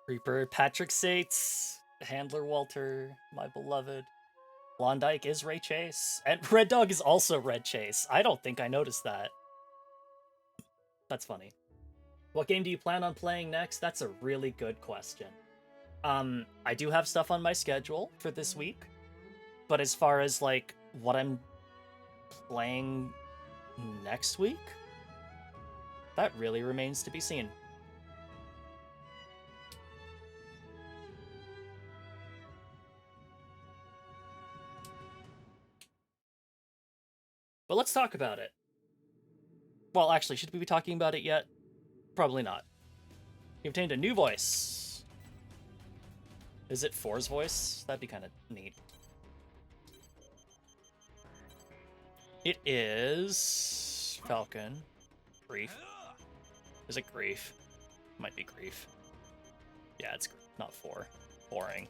Reaper, Patrick Sates, Handler Walter, my beloved. Klondike is Ray Chase. And Red Dog is also Red Chase. I don't think I noticed that. That's funny. What game do you plan on playing next? That's a really good question. I do have stuff on my schedule for this week. But as far as, like, what I'm playing next week, that really remains to be seen. But let's talk about it. Well, actually, should we be talking about it yet? Probably not. You obtained a new voice. Is it Four's voice? That'd be kind of neat. It is Falcon. Grief. Is it Grief? Might be Grief. Yeah, it's not 4. Boring.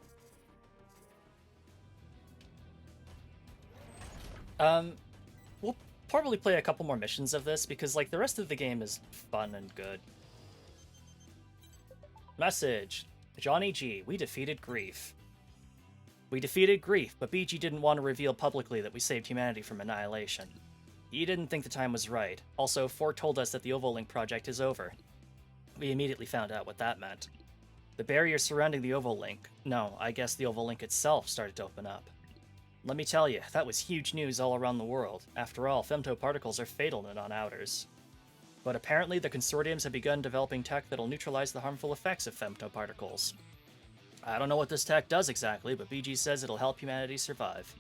We'll probably play a couple more missions of this because, like, the rest of the game is fun and good. Message. Johnny G, we defeated Grief. We defeated Grief, but BG didn't want to reveal publicly that we saved humanity from annihilation. He didn't think the time was right. Also, Four told us that the Ovolink project is over. We immediately found out what that meant. The barrier surrounding the Ovolink, no, I guess the Ovolink itself, started to open up. Let me tell you, that was huge news all around the world. After all, femtoparticles are fatal to non-outers. But apparently the consortiums have begun developing tech that'll neutralize the harmful effects of femtoparticles. I don't know what this tech does exactly, but BG says it'll help humanity survive.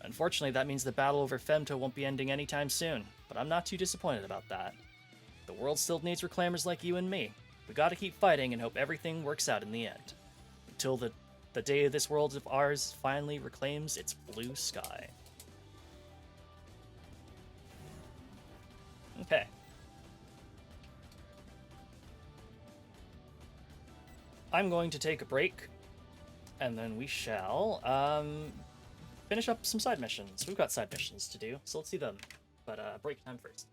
Unfortunately, that means the battle over femto won't be ending anytime soon, but I'm not too disappointed about that. The world still needs reclaimers like you and me. We gotta keep fighting and hope everything works out in the end. Until the day this world of ours finally reclaims its blue sky. Okay. I'm going to take a break, and then we shall finish up some side missions. We've got side missions to do, so let's see them. But break time first.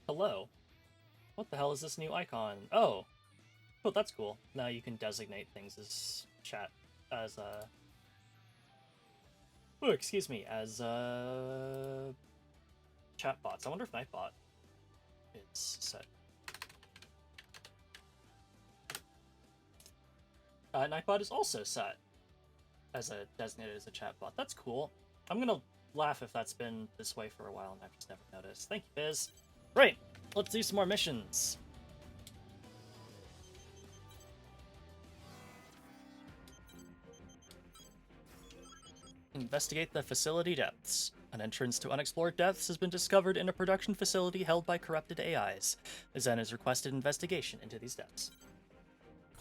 Hello. What the hell is this new icon? Oh. Oh, that's cool. Now you can designate things as chat, as oh, excuse me, as chatbots. I wonder if Nightbot is set. Nightbot is also set as a designated as a chatbot. That's cool. I'm gonna laugh if that's been this way for a while and I've just never noticed. Thank you, Biz. Right, let's do some more missions. Investigate the facility depths. An entrance to unexplored depths has been discovered in a production facility held by corrupted AIs. Zen has requested investigation into these depths.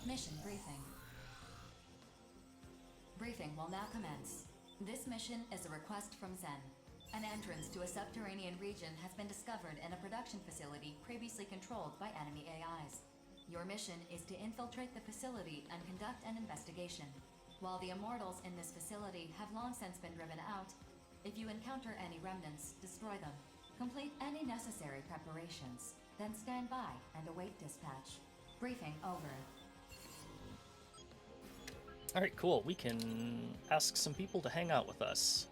Mission briefing. Briefing will now commence. This mission is a request from Zen. An entrance to a subterranean region has been discovered in a production facility previously controlled by enemy AIs. Your mission is to infiltrate the facility and conduct an investigation. While the immortals in this facility have long since been driven out, if you encounter any remnants, destroy them. Complete any necessary preparations, then stand by and await dispatch. Briefing over. Alright, cool. We can ask some people to hang out with us.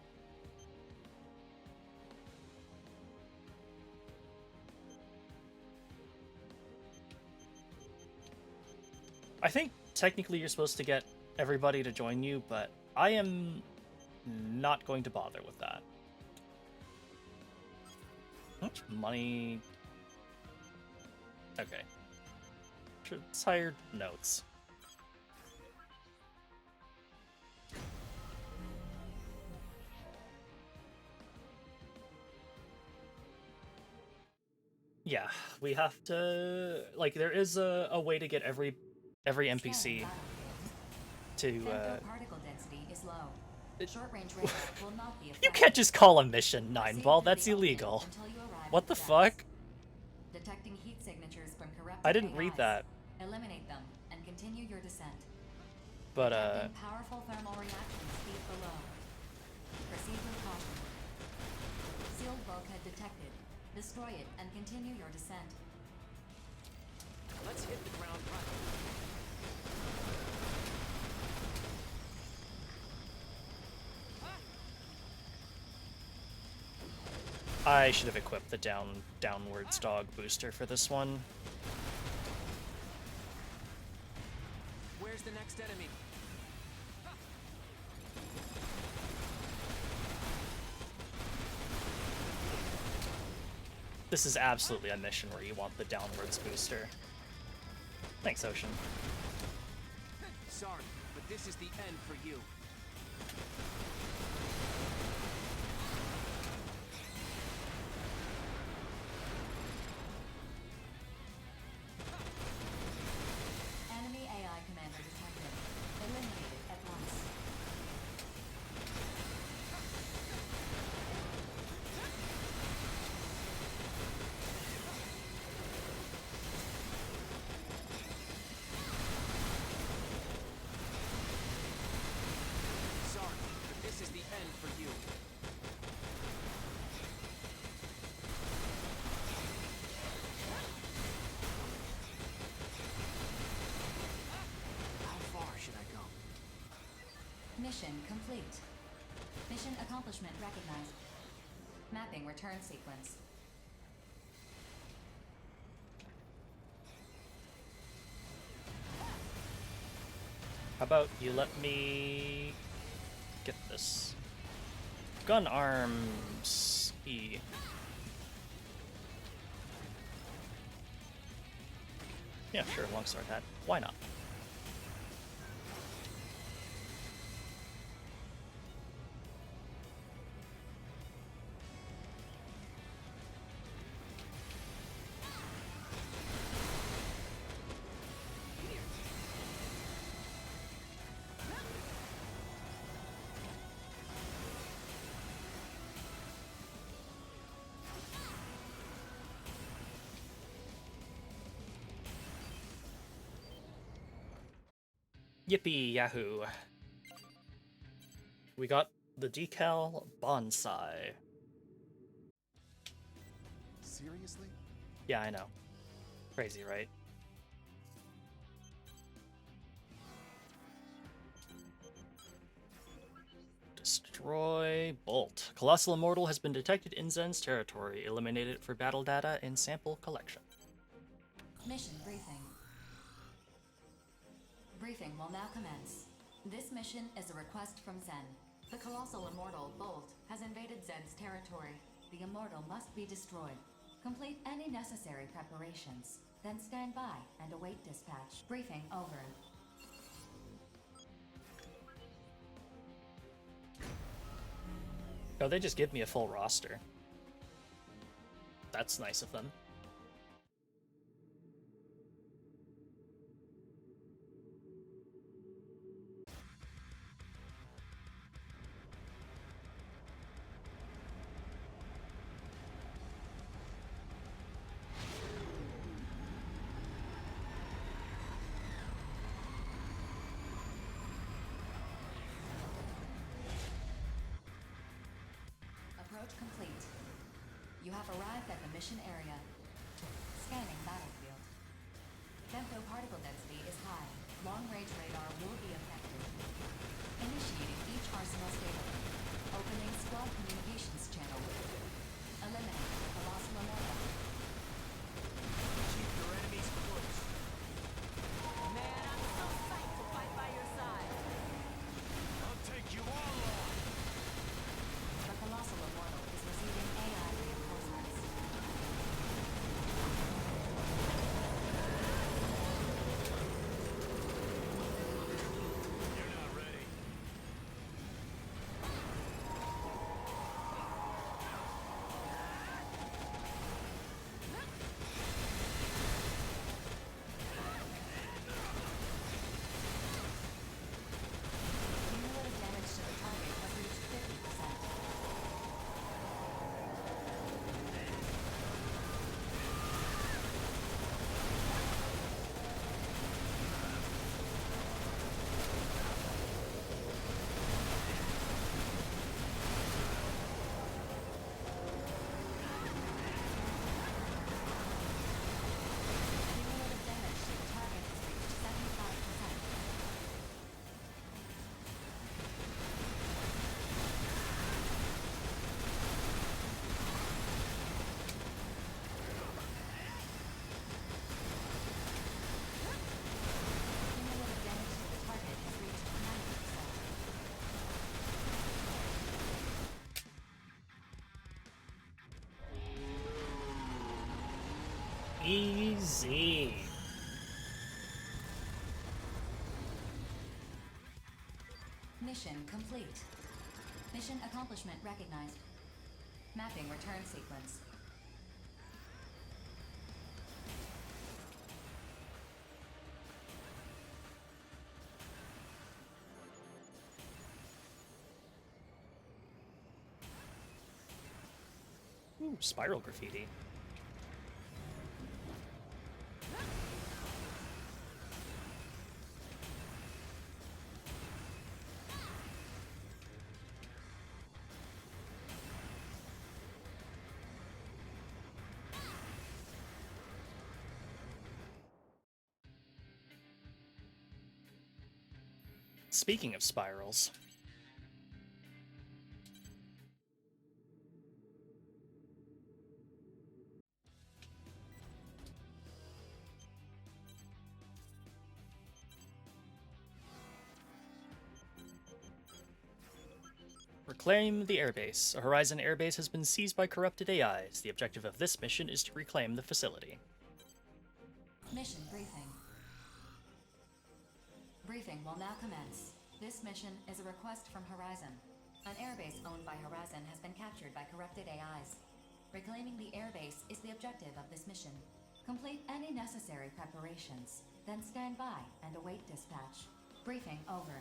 I think technically you're supposed to get everybody to join you, but I am not going to bother with that. How much money? Okay. Tired notes. Yeah, we have to, like, there is a way to get every NPC to particle density is low. Short-range radar will not be You effective. can't just call a mission 9 Proceed ball, through that's the opening illegal. until you arrive What at the depths. fuck? Detecting heat signatures from corrupted I didn't read AIs. that. Eliminate them and continue your descent. But Detecting powerful thermal reactions deep below. Proceed with caution. Sealed bulkhead detected. Destroy it and continue your descent. Let's hit the ground running. I should have equipped the downwards dog booster for this one. Where's the next enemy? This is absolutely a mission where you want the downwards booster. Thanks, Ocean. Sorry, but this is the end for you. Enemy AI commander detected. Eliminated at once. Sorry, but this is the end for you. How far should I go? Mission complete. Mission accomplishment recognized. Mapping return sequence. How about you let me get this? Gun arms E. Yeah, sure, longsword hat. Why not? Yippee yahoo. We got the decal bonsai. Seriously? Yeah, I know. Crazy, right? Destroy Bolt. Colossal Immortal has been detected in Zen's territory. Eliminate it for battle data and sample collection. Mission briefing. Briefing will now commence. This mission is a request from Zen. The Colossal Immortal, Bolt, has invaded Zen's territory. The Immortal must be destroyed. Complete any necessary preparations. Then stand by and await dispatch. Briefing over. Oh, they just give me a full roster. That's nice of them. Approach complete. You have arrived at the mission area. Scanning battlefield. Femtoparticle density is high. Long-range radar will be affected. Initiating each arsenal's data link. Opening squad communications channel. Eliminate the Colossal Immortal. Keep your enemies close. Man, I'm so psyched to fight by your side. I'll take you all on. The Colossal Immortal is receiving AI reinforcements. You're not ready. Cumulative damage to the target has reached 50%. Cumulative damage to the target has reached 75%. Cumulative damage to the target has reached 90%. Easy. Mission complete. Mission accomplishment recognized. Mapping return sequence. Ooh, spiral graffiti. Speaking of spirals, reclaim the airbase. A Horizon airbase has been seized by corrupted AIs. The objective of this mission is to reclaim the facility. Mission briefing. Briefing will now commence. This mission is a request from Horizon. An airbase owned by Horizon has been captured by corrupted AIs. Reclaiming the airbase is the objective of this mission. Complete any necessary preparations, then stand by and await dispatch. Briefing over.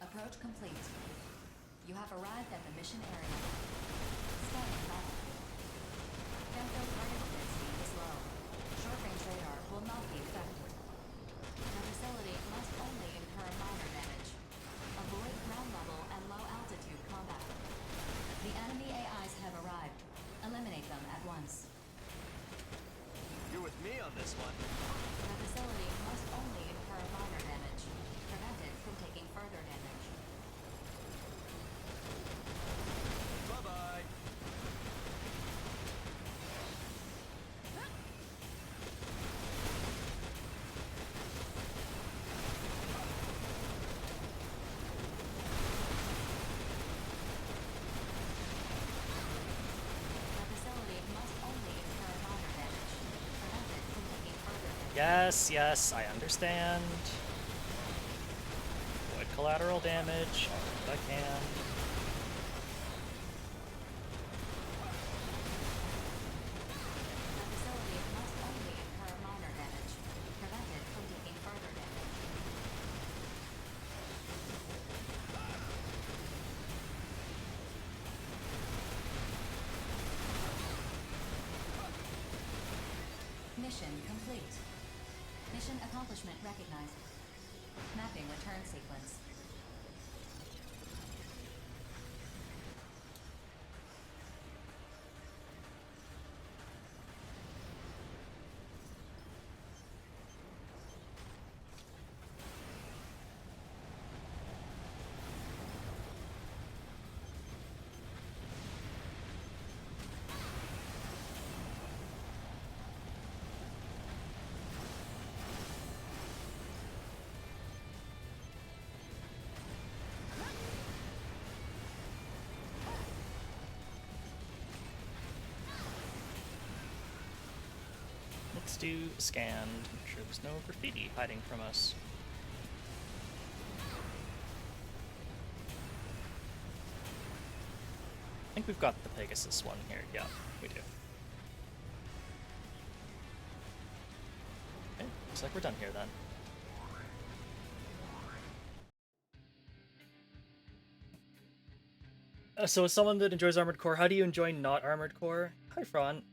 Approach complete. You have arrived at the mission area. Scanning battlefield. Femtoparticle density is low. Short-range radar will not be affected. The facility must only incur minor damage. Avoid ground Yes, yes, I understand. Avoid collateral damage. I'll do what I can. The facility must only incur minor damage, prevented from taking further damage. Mission complete. Mission accomplishment recognized. Mapping return sequence. Let's do scan to make sure there's no graffiti hiding from us. I think we've got the Pegasus one here. Yeah, we do. Okay, looks like we're done here then. So as someone that enjoys Armored Core, how do you enjoy not Armored Core? Hi, Fran.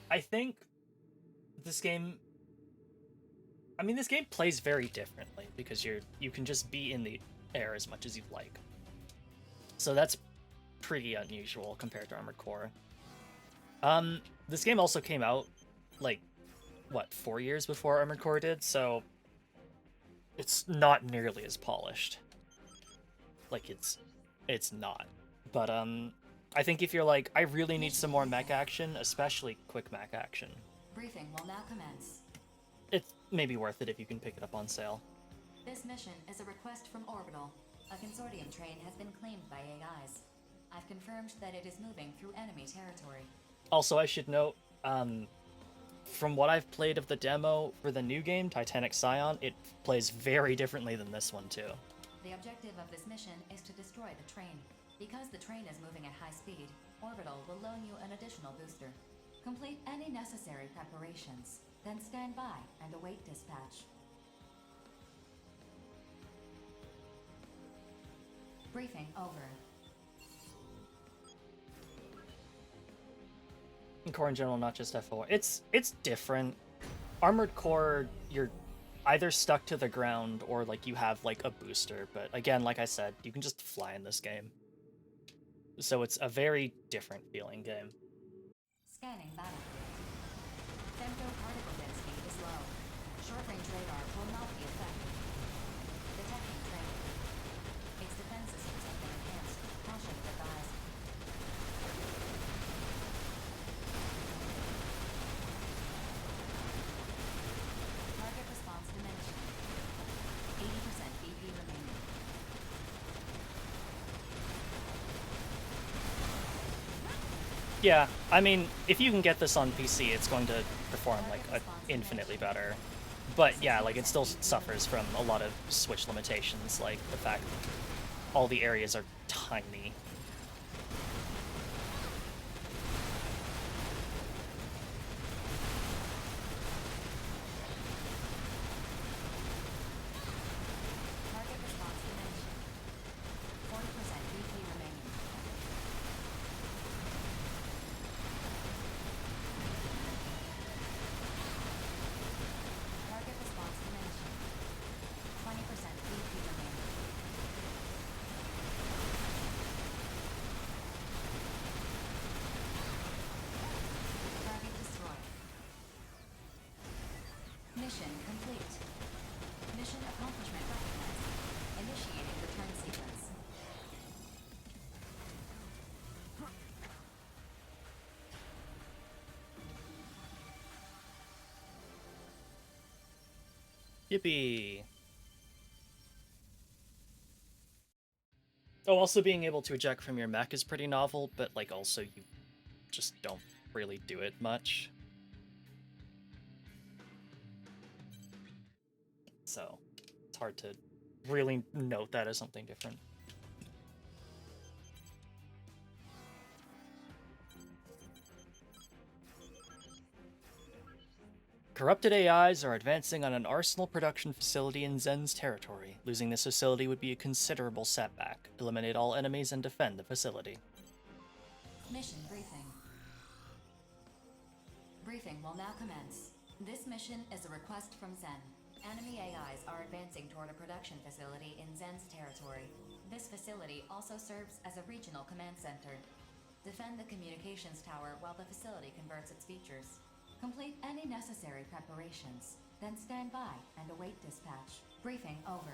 I think this game... I mean, this game plays very differently because you can just be in the air as much as you'd like. So that's pretty unusual compared to Armored Core. This game also came out, like, what, 4 years before Armored Core did, so it's not nearly as polished. Like, it's not. But, I think if you're like, I really need some more mech action, especially quick mech action, Briefing will now commence. it's maybe worth it if you can pick it up on sale. This mission is a request from Orbital. A consortium train has been claimed by AIs. I've confirmed that it is moving through enemy territory. Also, I should note, from what I've played of the demo for the new game, Titanic Scion, it plays very differently than this one, too. The objective of this mission is to destroy the train. Because the train is moving at high speed, Orbital will loan you an additional booster. Complete any necessary preparations, then stand by and await dispatch. Briefing over. And Core in general, not just FO. It's different. Armored Core, you're either stuck to the ground or like you have like a booster, but again, like I said, you can just fly in this game. So it's a very different feeling game. Scanning battlefield. Femto particle density is low. Short-range radar will not be affected. Detecting train. Its defense systems have been enhanced. Caution advised. Target response diminished. 80% BP remaining. Yeah, I mean, if you can get this on PC, it's going to perform like infinitely better. But yeah, like it still suffers from a lot of Switch limitations, like the fact that all the areas are tiny. Target response diminished. 40% BP remaining. Target response diminishing. 20% BP remaining. Target destroyed. Mission complete. Mission accomplishment recognized. Initiating return sequence. Yippee! Oh, also being able to eject from your mech is pretty novel, but like also you just don't really do it much. So it's hard to really note that as something different. Corrupted AIs are advancing on an arsenal production facility in Zen's territory. Losing this facility would be a considerable setback. Eliminate all enemies and defend the facility. Mission briefing. Briefing will now commence. This mission is a request from Zen. Enemy AIs are advancing toward a production facility in Zen's territory. This facility also serves as a regional command center. Defend the communications tower while the facility converts its features. Complete any necessary preparations, then stand by and await dispatch. Briefing over.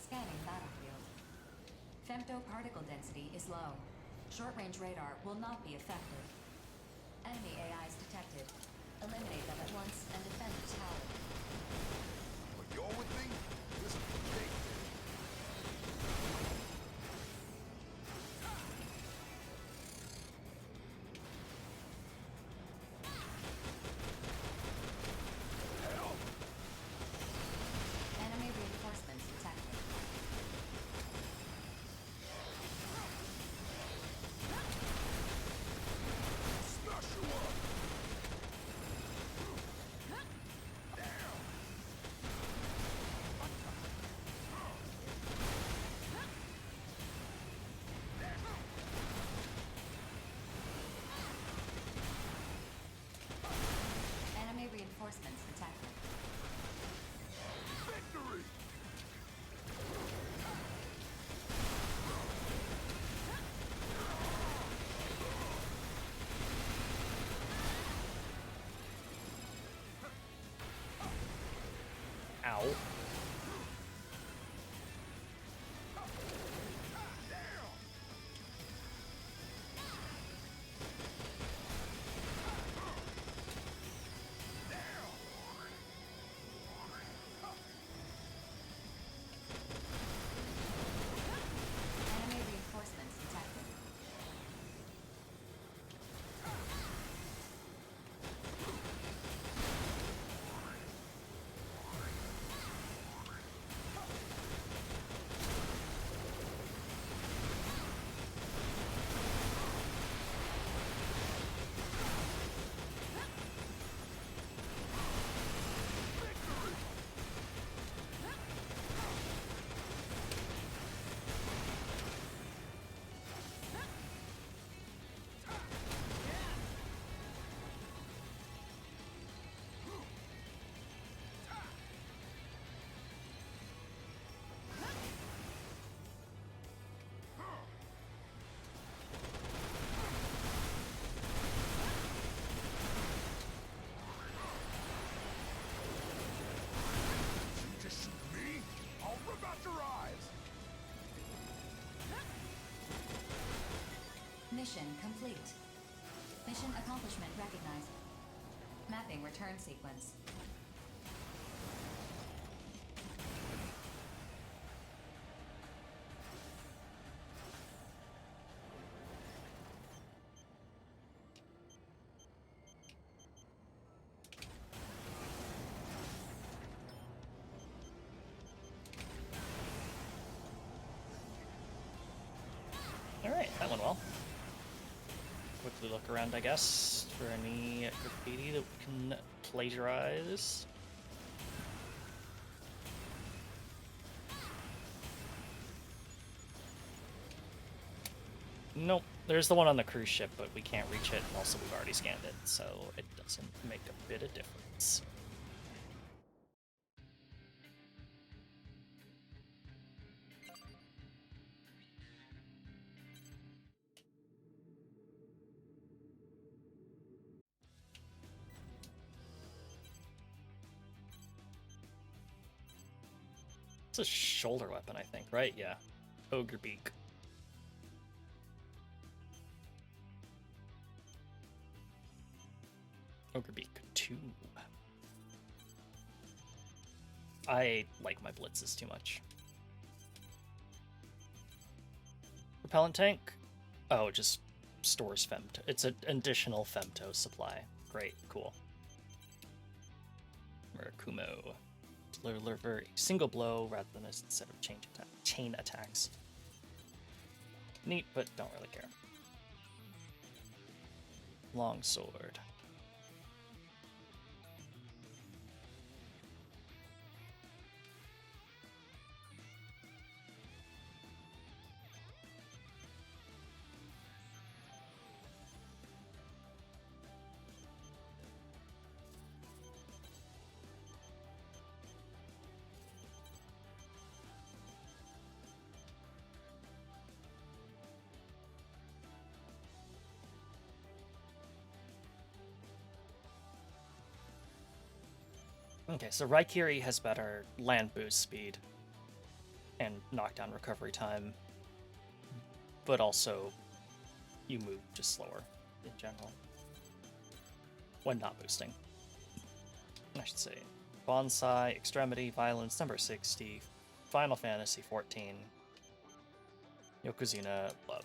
Scanning battlefield. Femtoparticle density is low. Short-range radar will not be effective. Enemy AIs detected. Eliminate them at once and defend the tower. But you're with me? This is a big thing. Enemy reinforcements detected. Smash you up! Enemy reinforcements detected. Victory! Ow. Enemy reinforcements detected. You just shoot me? I'll rip out your eyes! Mission complete. Mission accomplishment recognized. Mapping return sequence. Alright, that went well. Quickly look around, I guess, for any graffiti that we can plagiarize. Nope, there's the one on the cruise ship, but we can't reach it, and also we've already scanned it, so it doesn't make a bit of difference. It's a shoulder weapon, I think, right? Yeah. Ogre Beak. Ogre Beak 2. I like my blitzes too much. Repellent tank? Oh, just stores femto. It's an additional femto supply. Great, cool. Murakumo. Deliver a single blow rather than instead of chain attacks. Neat, but don't really care. Longsword. Okay, so Raikiri has better land boost speed and knockdown recovery time, but also you move just slower in general when not boosting. I should say. Bonsai, Extremity, Violence, number 60, Final Fantasy 14, Yokozuna, Love.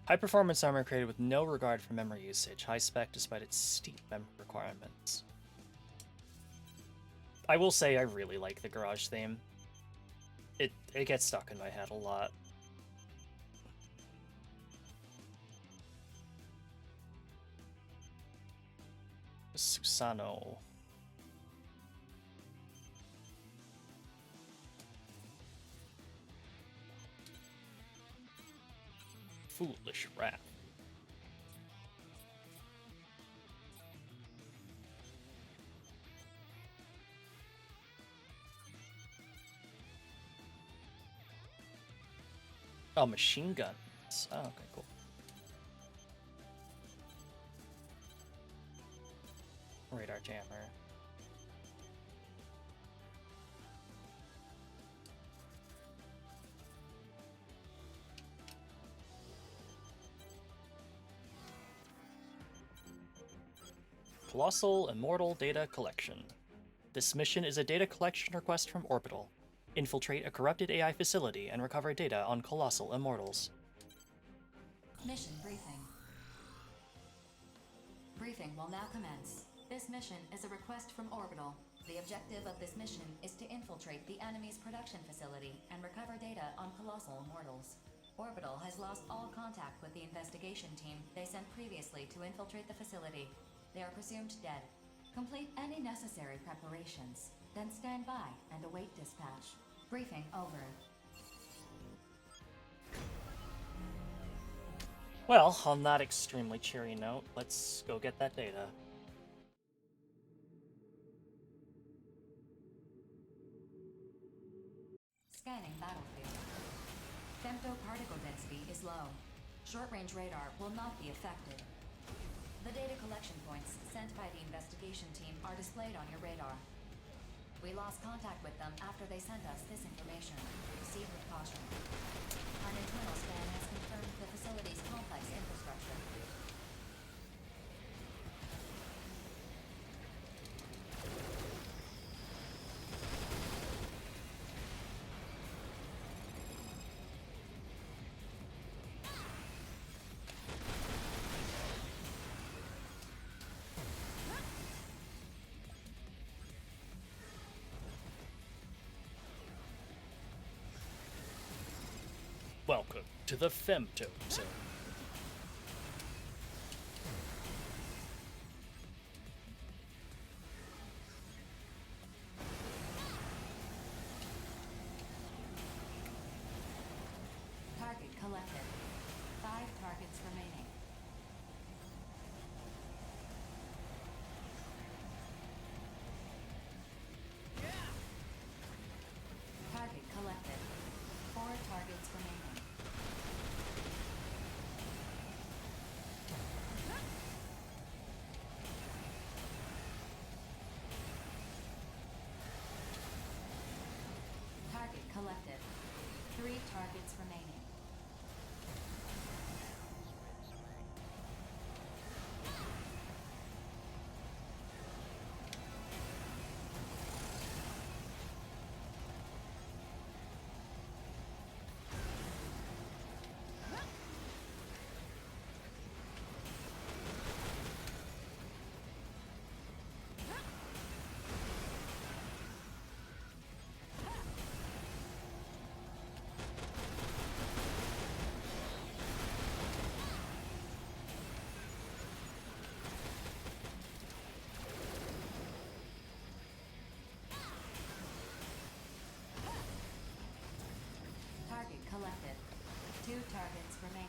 High performance armor created with no regard for memory usage. High spec despite its steep memory requirements. I will say I really like the garage theme. It gets stuck in my head a lot. Susano. Foolish Wrath. Oh, machine guns. Oh, okay, cool. Radar jammer. Colossal Immortal Data Collection. This mission is a data collection request from Orbital. Infiltrate a corrupted AI facility and recover data on Colossal Immortals. Mission briefing. Briefing will now commence. This mission is a request from Orbital. The objective of this mission is to infiltrate the enemy's production facility and recover data on Colossal Immortals. Orbital has lost all contact with the investigation team they sent previously to infiltrate the facility. They are presumed dead. Complete any necessary preparations, then stand by and await dispatch. Briefing over. Well, on that extremely cheery note, let's go get that data. Scanning battlefield. Femto particle density is low. Short-range radar will not be affected. The data collection points sent by the investigation team are displayed on your radar. We lost contact with them after they sent us this information. Proceed with caution. An internal scan has confirmed the facility's complex infrastructure. Welcome to the Femto Zone. Target collected. 5 targets remaining. collected. 3 targets remaining. Target collected. 2 targets remaining.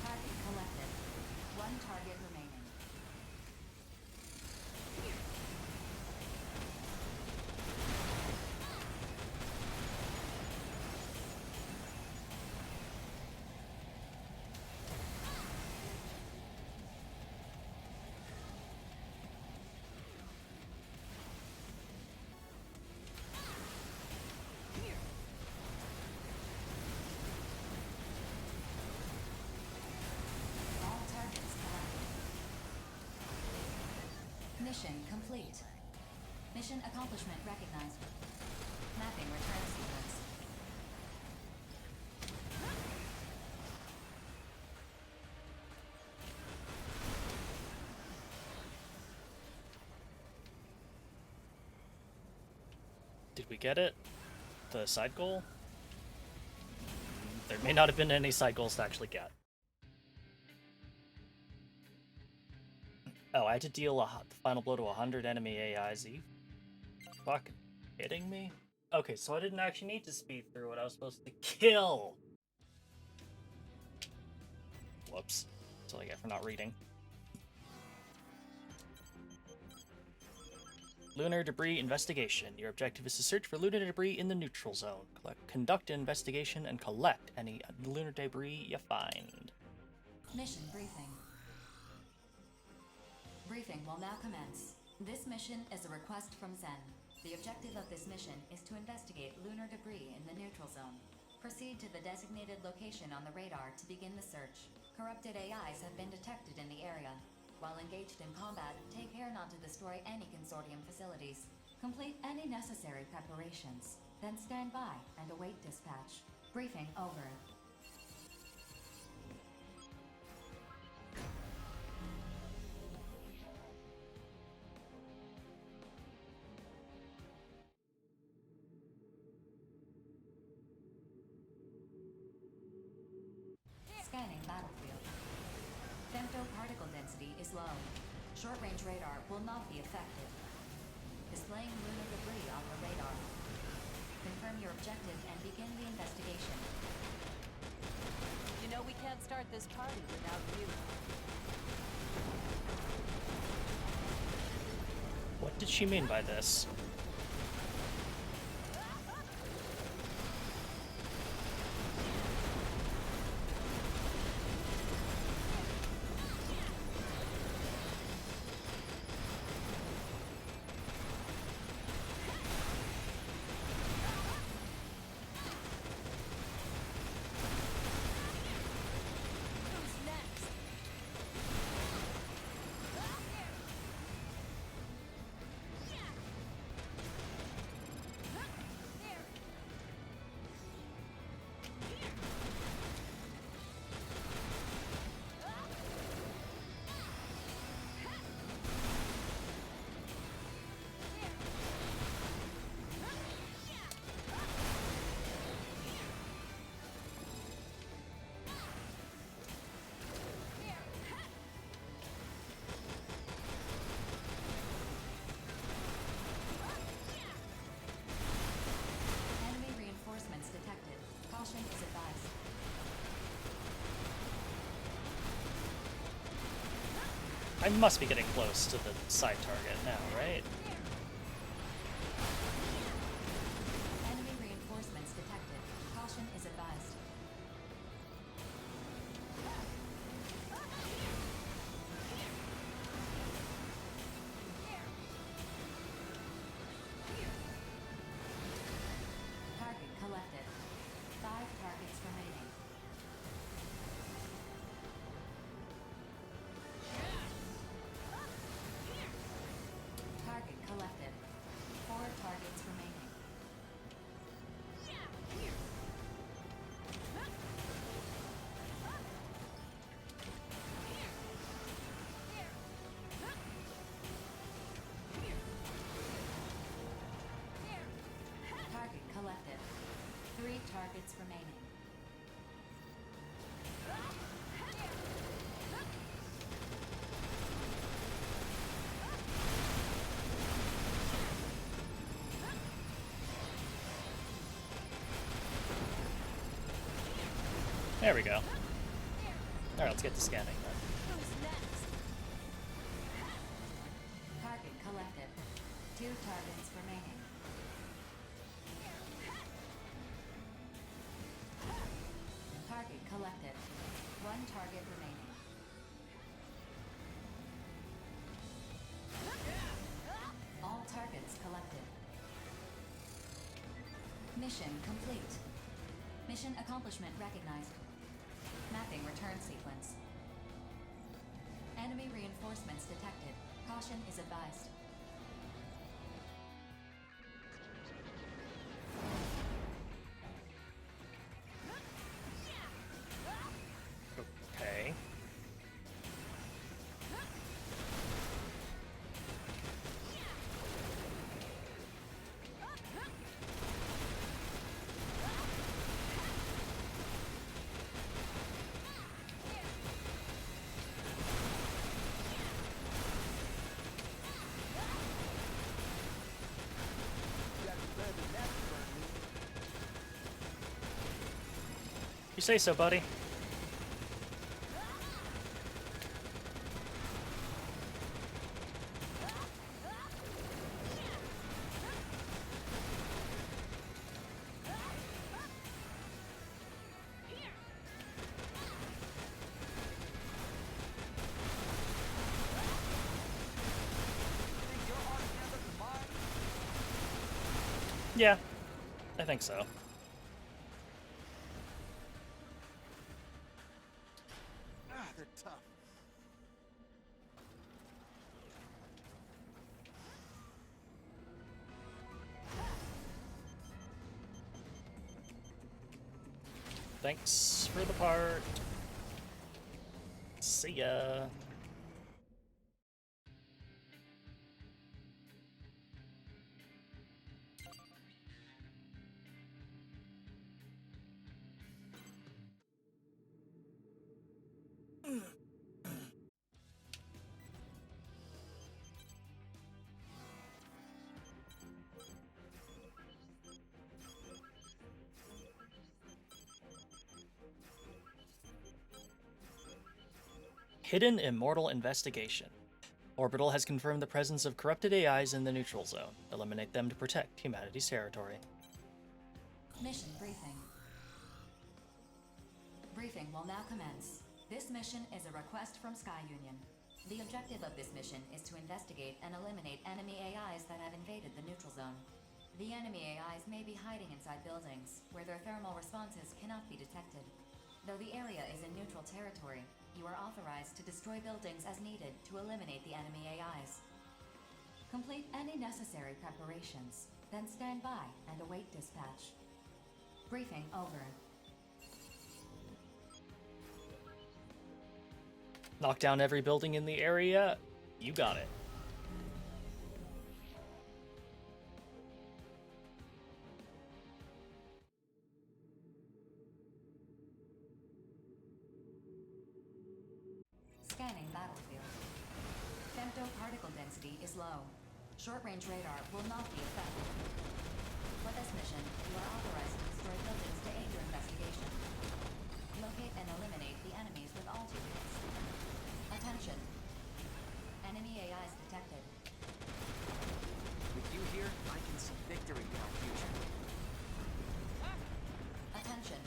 Target collected. 1 target remaining. All targets collected. Mission complete. Mission accomplishment recognized. Mapping return sequence. Did we get it? The side goal? There may not have been any side goals to actually get. Oh, I had to deal the final blow to 100 enemy AIs. Fuck, kidding me? Okay, so I didn't actually need to speed through what I was supposed to kill. Whoops. That's all I get for not reading. Lunar debris investigation. Your objective is to search for lunar debris in the neutral zone. Conduct an investigation and collect any lunar debris you find. Mission briefing. Briefing will now commence. This mission is a request from Zen. The objective of this mission is to investigate lunar debris in the neutral zone. Proceed to the designated location on the radar to begin the search. Corrupted AIs have been detected in the area. While engaged in combat, take care not to destroy any Consortium facilities. Complete any necessary preparations. Then stand by and await dispatch. Briefing over. Scanning battlefield. Femto-particle density is low. Short-range radar will not be affected. Displaying lunar debris on the radar. Confirm your objective and begin the investigation. You know we can't start this party without you. What did she mean by this? Who's next? I must be getting close to the side target now, right? Enemy reinforcements detected. Caution is advised. Target collected. 5 targets remaining. Target collected. 4 targets remaining. Target collected. 3 targets remaining. There we go. Alright, let's get to scanning then. Who's next? Target collected. 2 targets remaining. Target collected. 1 target remaining. All targets collected. Mission complete. Mission accomplishment recognized. Mapping return sequence. Enemy reinforcements detected. Caution is advised. Okay. You say so, buddy. Yeah, I think so. Ah, they're tough. Thanks for the part. See ya. Hidden Immortal Investigation. Orbital has confirmed the presence of corrupted AIs in the neutral zone. Eliminate them to protect humanity's territory. Mission briefing. Briefing will now commence. This mission is a request from Sky Union. The objective of this mission is to investigate and eliminate enemy AIs that have invaded the neutral zone. The enemy AIs may be hiding inside buildings, where their thermal responses cannot be detected. Though the area is in neutral territory, you are authorized to destroy buildings as needed to eliminate the enemy AIs. Complete any necessary preparations, then stand by and await dispatch. Briefing over. Knock down every building in the area. You got it. Scanning battlefield. Femto-particle density is low. Short-range radar will not be effective. For this mission, you are authorized to destroy buildings to aid your investigation. Locate and eliminate the enemies with altitudes. Attention! Enemy AIs detected. With you here, I can see victory in our future. Attention.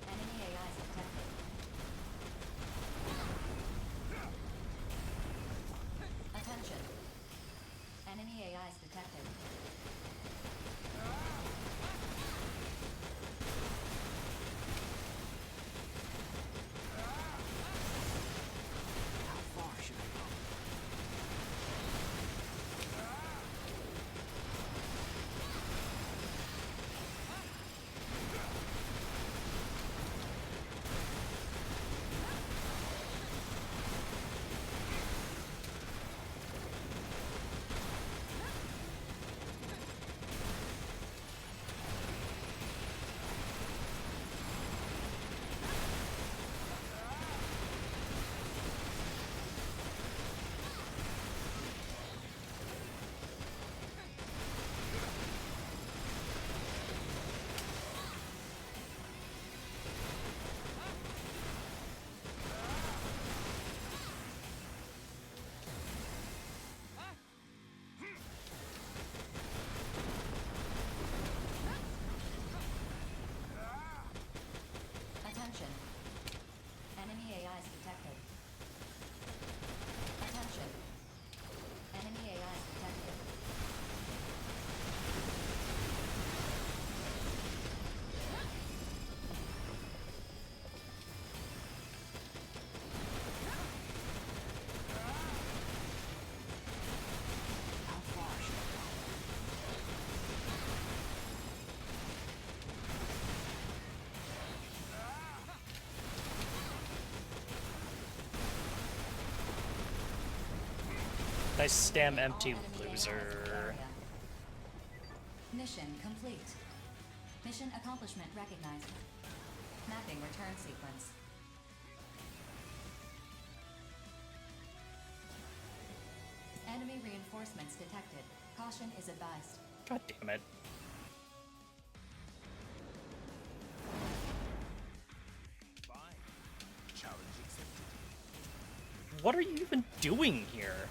Enemy AIs detected. Attention. Enemy AIs detected. How far should I go? Attention. Enemy AIs detected. Attention. Enemy AIs detected. How far should I go? Nice stam All empty, enemy AIs in the loser. area. Mission complete. Mission accomplishment recognized. Mapping return sequence. Enemy reinforcements detected. Caution is advised. God damn it. Fine. Challenge accepted. What are you even doing here?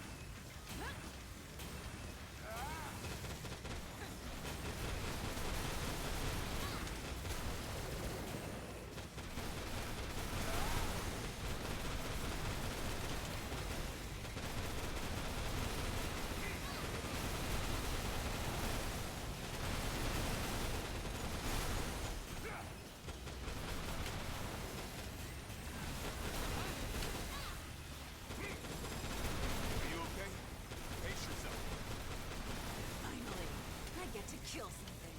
Are you okay? Pace yourself. Finally, I get to kill something.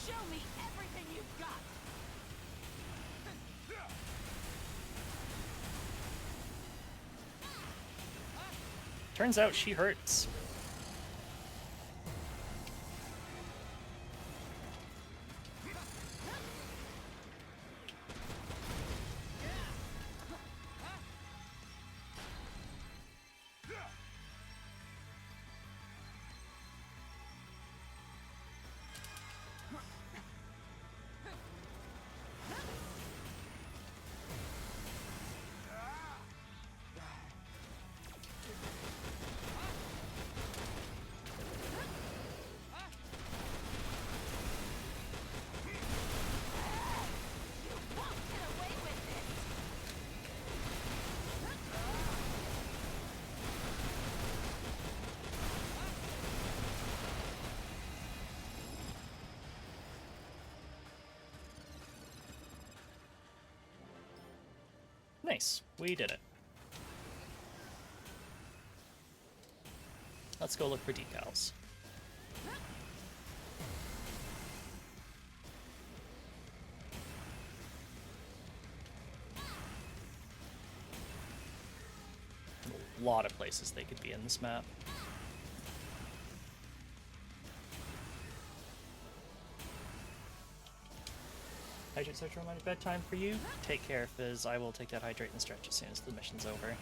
Show me everything you've got. Turns out she hurts. You won't get away with this. Nice, we did it. Let's go look for decals. A lot of places they could be in this map. Hydrate search reminder bedtime for you. Take care, Fizz. I will take that hydrate and stretch as soon as the mission's over.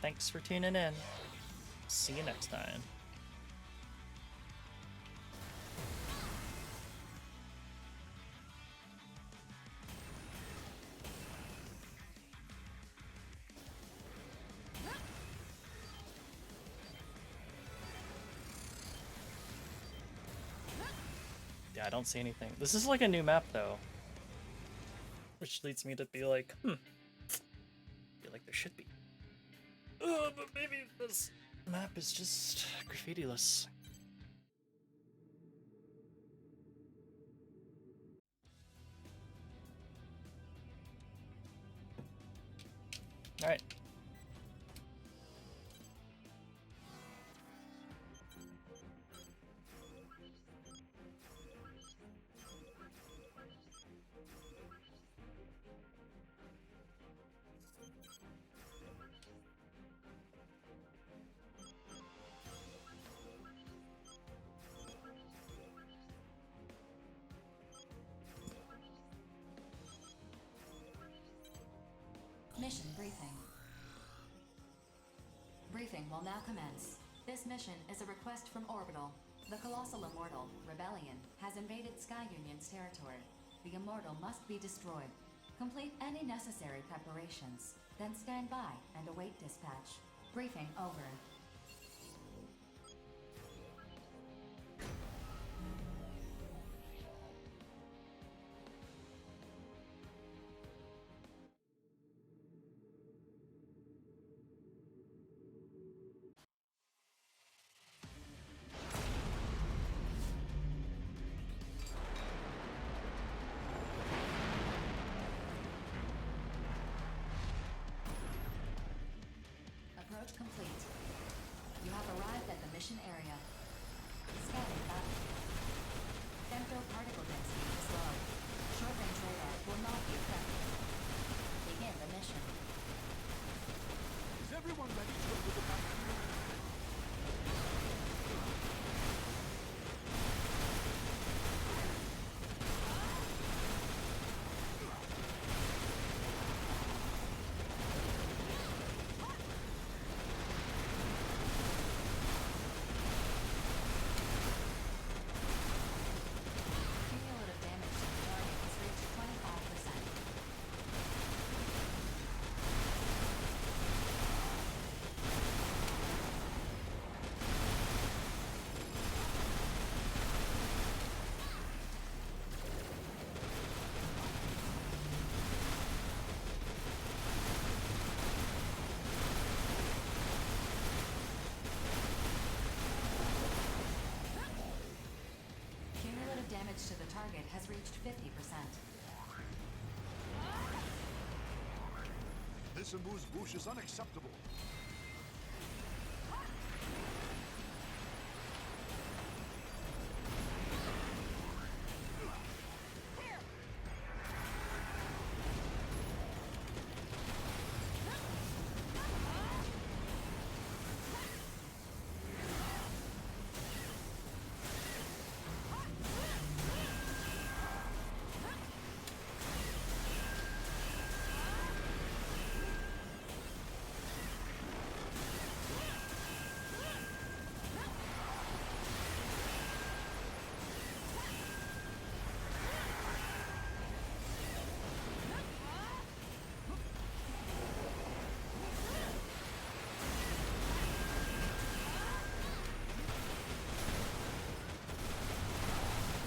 Thanks for tuning in. See you next time. I don't see anything. This is like a new map though. Which leads me to be like, I feel like there should be. But maybe this map is just graffiti-less. Alright. Mission briefing. Briefing will now commence. This mission is a request from Orbital. The Colossal Immortal, Rebellion, has invaded Sky Union's territory. The Immortal must be destroyed. Complete any necessary preparations. Then stand by and await dispatch. Briefing over. Approach complete. You have arrived at the mission area. Scanning battle. Femto particle density is low. Short-range radar will not be affected. Begin the mission. Is everyone ready to go to the battlefield? Cumulative damage to the target has reached 25%. Cumulative damage to the target has reached 50%. This amuse-bouche is unacceptable.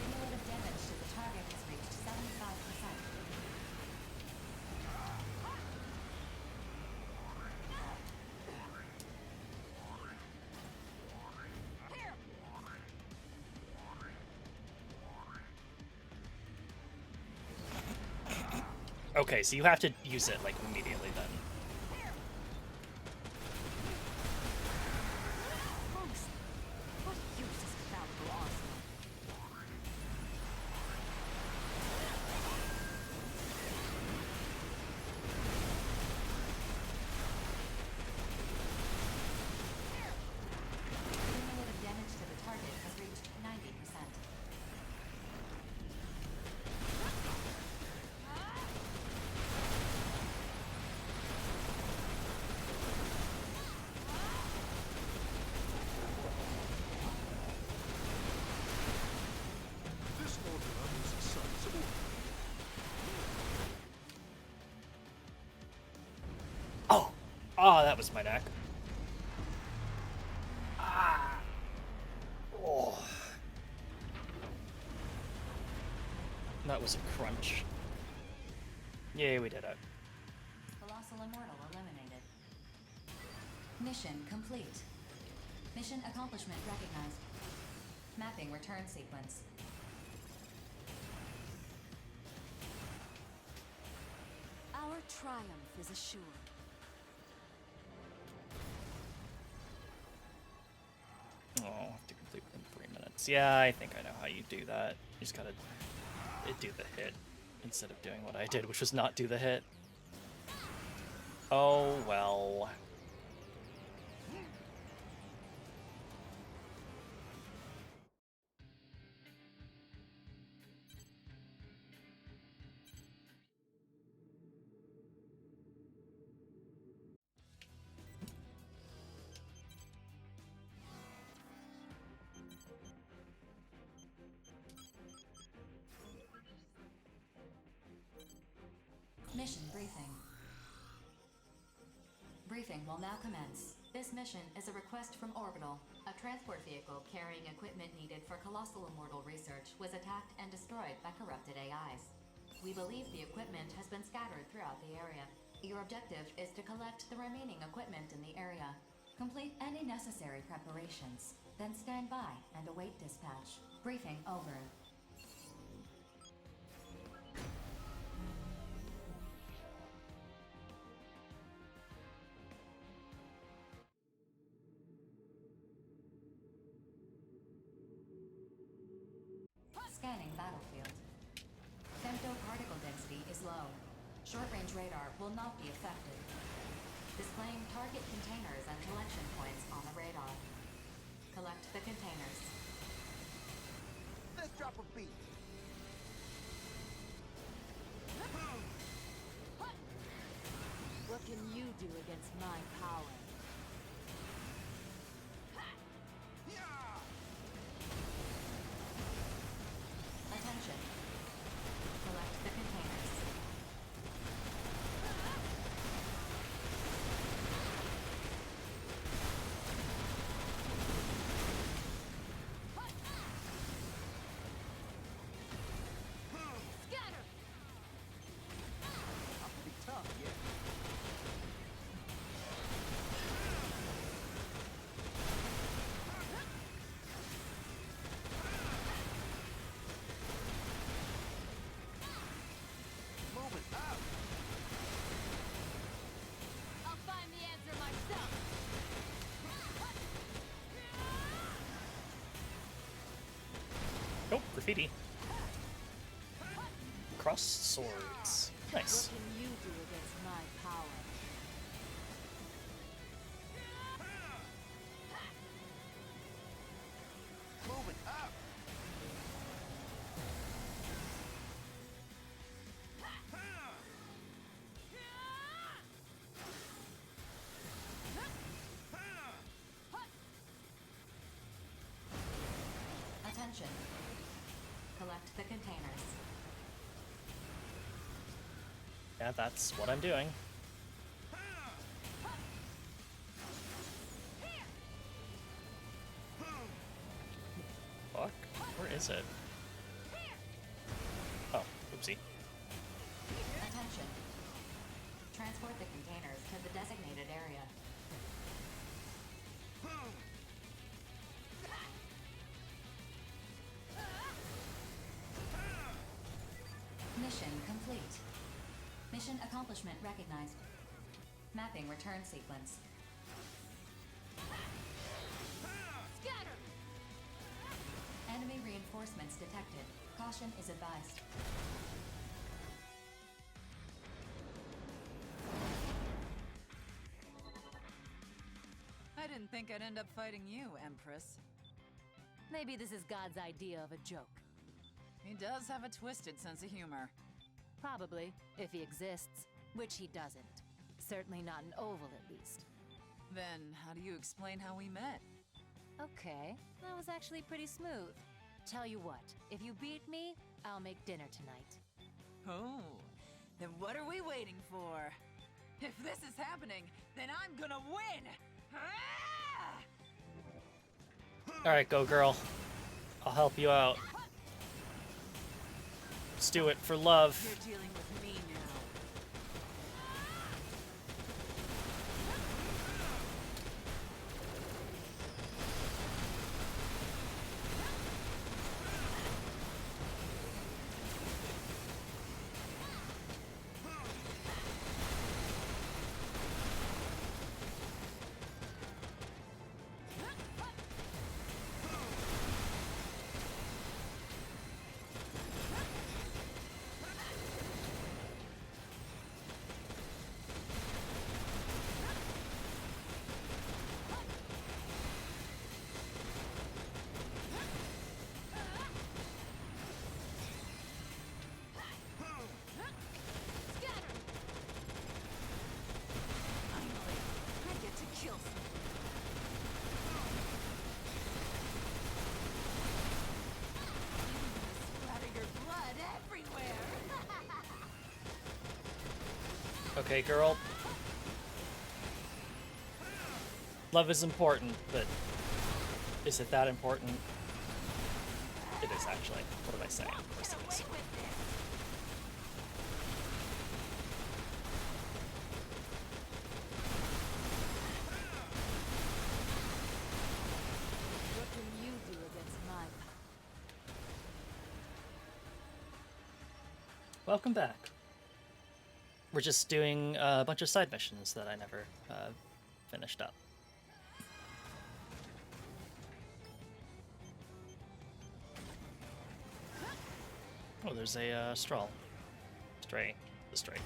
Cumulative damage to the target has reached 75%. Okay, so you have to use it like immediately then. Monks! What use is the valuable arsenal? Cumulative damage to the target has reached 90%. This order is sensible. Oh! Oh, that was my neck. Ah! Oh. That was a crunch. Yay, we did it. Colossal Immortal eliminated. Mission complete. Mission accomplishment recognized. Mapping return sequence. Our triumph is assured. Oh, I have to complete within 3 minutes. Yeah, I think I know how you do that. You just gotta do the hit instead of doing what I did, which was not do the hit. Oh, well. Mission briefing. Briefing will now commence. This mission is a request from Orbital. A transport vehicle carrying equipment needed for Colossal Immortal research was attacked and destroyed by corrupted AIs. We believe the equipment has been scattered throughout the area. Your objective is to collect the remaining equipment in the area. Complete any necessary preparations, then stand by and await dispatch. Briefing over. Scanning battlefield. Femto-particle density is low. Short-range radar will not be affected. Displaying target containers and collection points on the radar. Collect the containers. Let's drop a beat. What can you do against my power? Attention. Collect the containers. Scatter! I'm pretty tough, yeah. Moving up. I'll find the answer myself. Oh, graffiti. Crossed swords. Nice. What can you do against my power? Moving up. Attention. Collect the containers. Yeah, that's what I'm doing. Fuck? Where is it? Oh, oopsie. Attention. Transport the containers to the designated area. Mission complete. Mission accomplishment recognized. Mapping return sequence. Scatter! Enemy reinforcements detected. Caution is advised. I didn't think I'd end up fighting you, Empress. Maybe this is God's idea of a joke. He does have a twisted sense of humor. Probably, if he exists, which he doesn't. Certainly not in Oval, at least. Then, how do you explain how we met? Okay, that was actually pretty smooth. Tell you what, if you beat me, I'll make dinner tonight. Oh, then what are we waiting for? If this is happening, then I'm gonna win! Ah! Alright, go girl. I'll help you out. Let's do it for love. You're dealing with me now. Finally, I get to kill something. Splatter your blood everywhere. Okay, girl. Love is important, but is it that important? It is actually. What am I saying? Of course it is. Away with this. What can you do against my power? Welcome back. We're just doing a bunch of side missions that I never finished up. Oh, there's a straw. Stray. The stray.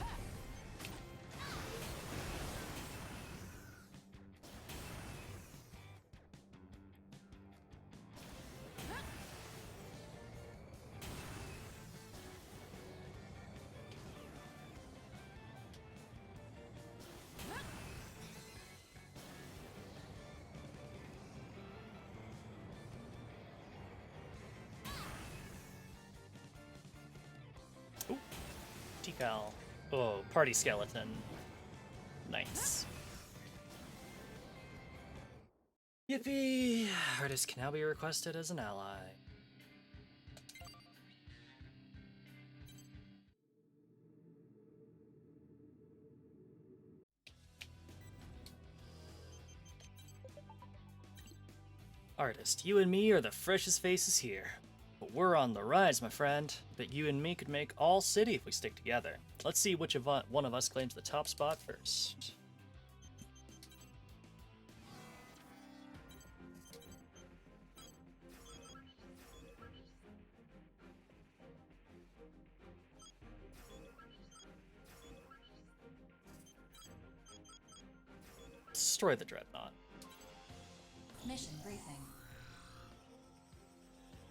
Ooh. Decal. Oh, party skeleton. Nice. Yippee! Artist can now be requested as an ally. Artist, you and me are the freshest faces here. But we're on the rise, my friend. Bet you and me could make all city if we stick together. Let's see which of one of us claims the top spot first. Destroy the Dreadnought. Mission briefing.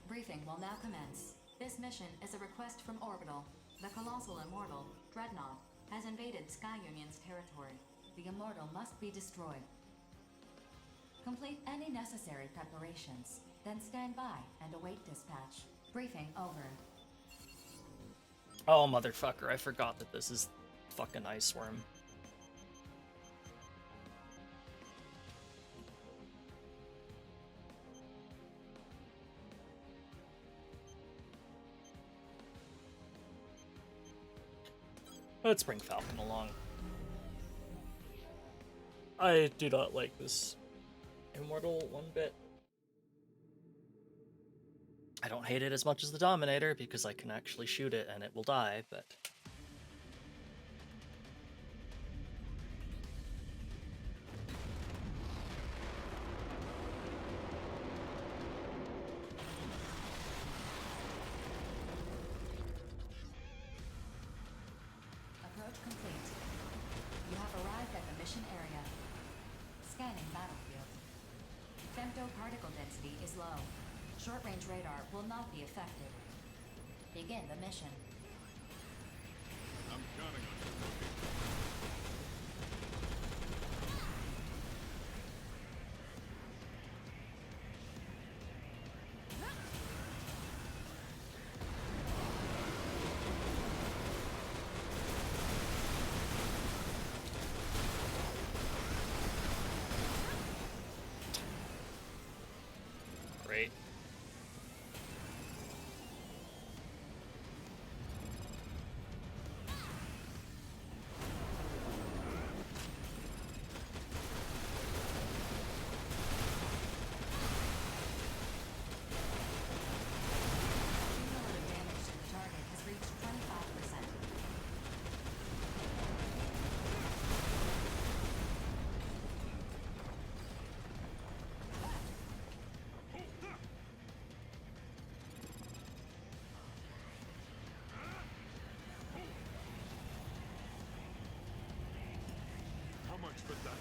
Briefing will now commence. This mission is a request from Orbital. The colossal immortal, Dreadnought, has invaded Sky Union's territory. The immortal must be destroyed. Complete any necessary preparations, then stand by and await dispatch. Briefing over. Oh, motherfucker, I forgot that this is fucking Ice Worm. Let's bring Falcon along. I do not like this Immortal one bit. I don't hate it as much as the Dominator because I can actually shoot it and it will die, but... Approach complete. You have arrived at the mission area. Scanning battlefield. Femto-particle density is low. Short-range radar will not be affected. Begin the mission. I'm counting on you, Rookie. Great. for that.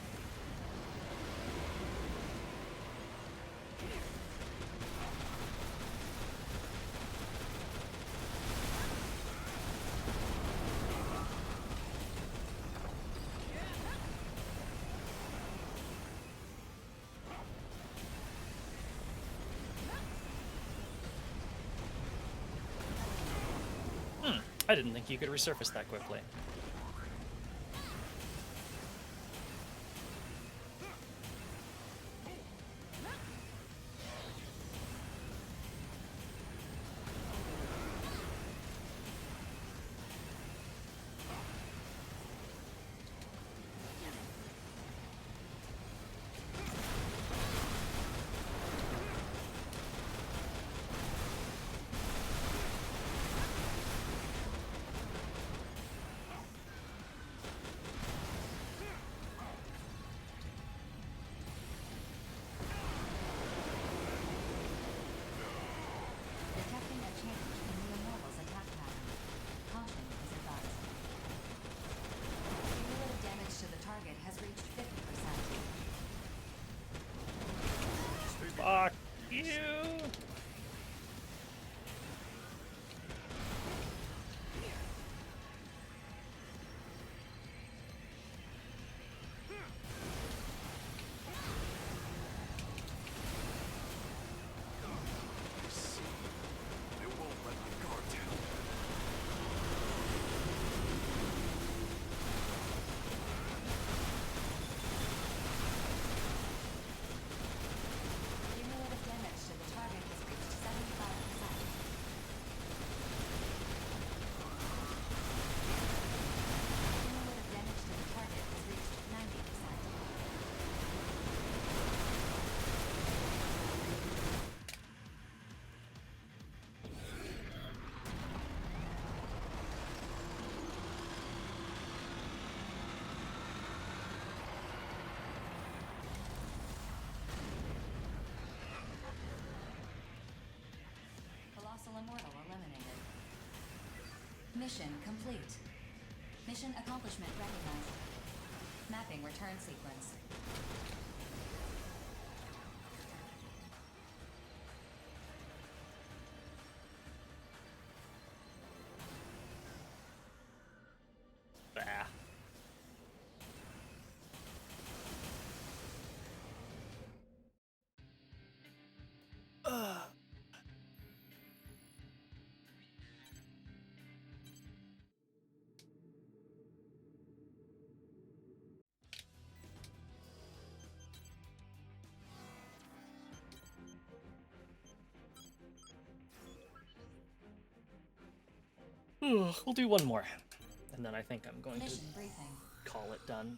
I didn't think you could resurface that quickly. Detecting a change in the Immortal's attack pattern. Caution is advised. Cumulative damage to the target has reached 50%. Fuck you! It won't let my guard down. Cumulative damage to the target has reached 75%. Cumulative damage to the target has reached 90%. Colossal Immortal eliminated. Mission complete. Mission accomplishment recognized. Mapping return sequence. Bah. We'll do one more, and then I think I'm going to Mission briefing. call it done.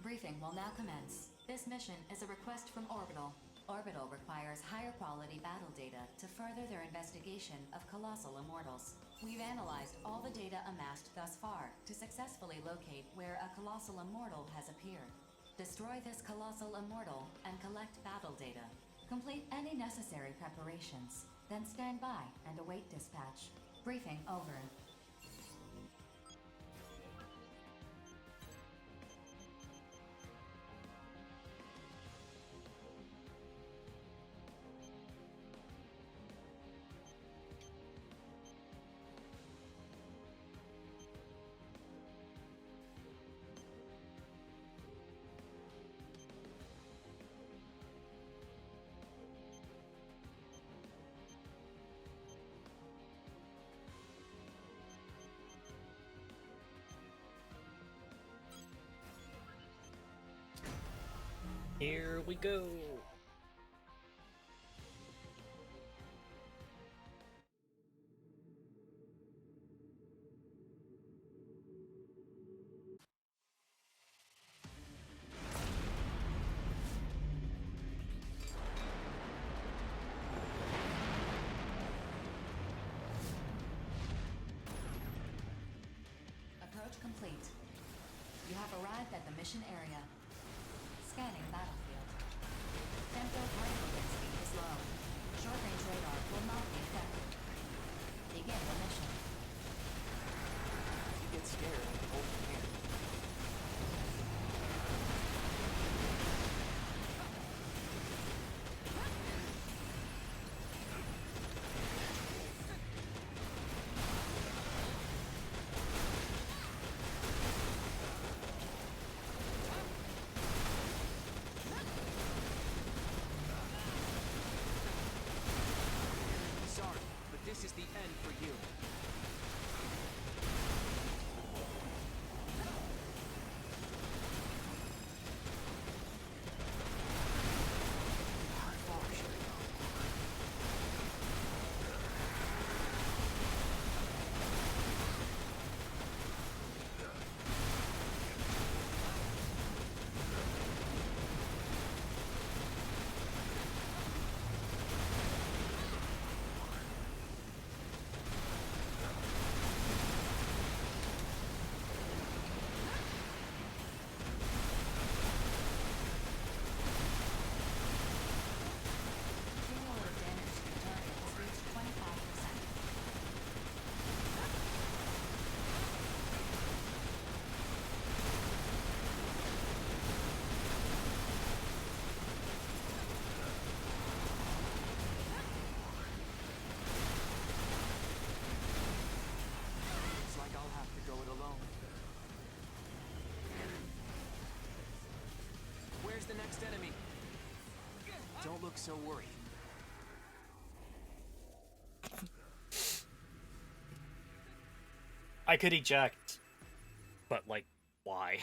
Briefing will now commence. This mission is a request from Orbital. Orbital requires higher quality battle data to further their investigation of colossal immortals. We've analyzed all the data amassed thus far to successfully locate where a colossal immortal has appeared. Destroy this colossal immortal and collect battle data. Complete any necessary preparations, then stand by and await dispatch. Briefing over. Here we go. Approach complete. You have arrived at the mission area. Scanning battlefield. Tempo particle speed is low. Short-range radar will not be affected. Begin the mission. If you get scared, hold your hand. This is the end for you. Cumulative damage to the target has reached 25%. Looks like I'll have to go it alone. Where's the next enemy? Don't look so worried. I could eject, but like, why?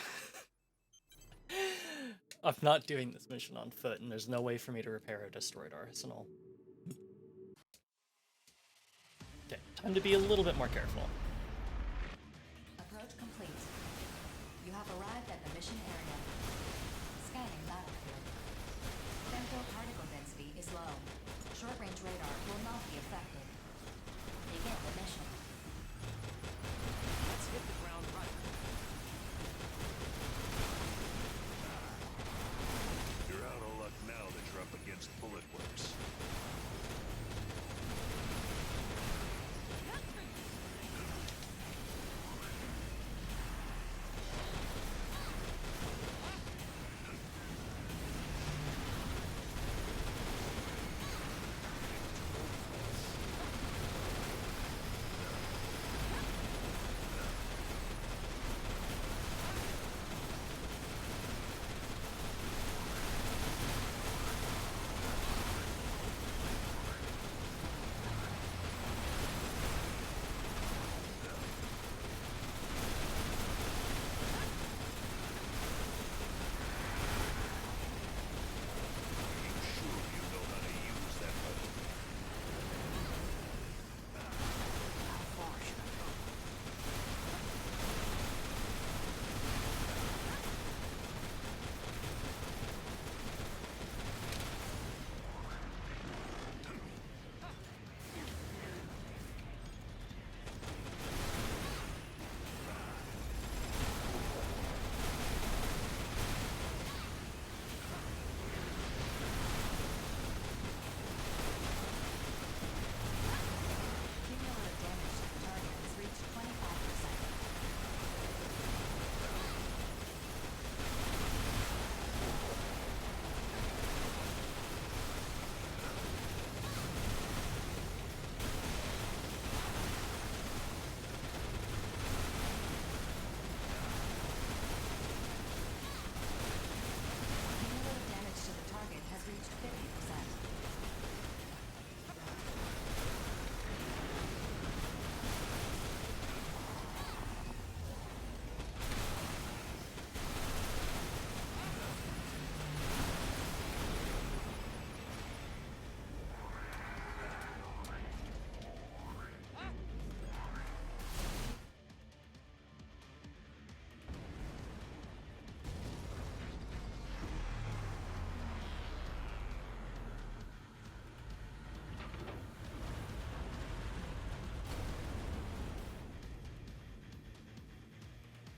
I'm not doing this mission on foot, and there's no way for me to repair a destroyed arsenal. Okay, time to be a little bit more careful. Approach complete. You have arrived at the mission area. Scanning battlefield. Femto particle density is low. Short-range radar will not be affected. Begin the mission. Let's hit the ground running. You're out of luck now that you're up against bullet works. Cumulative damage to the target has reached 25%. Cumulative damage to the target has reached 50%.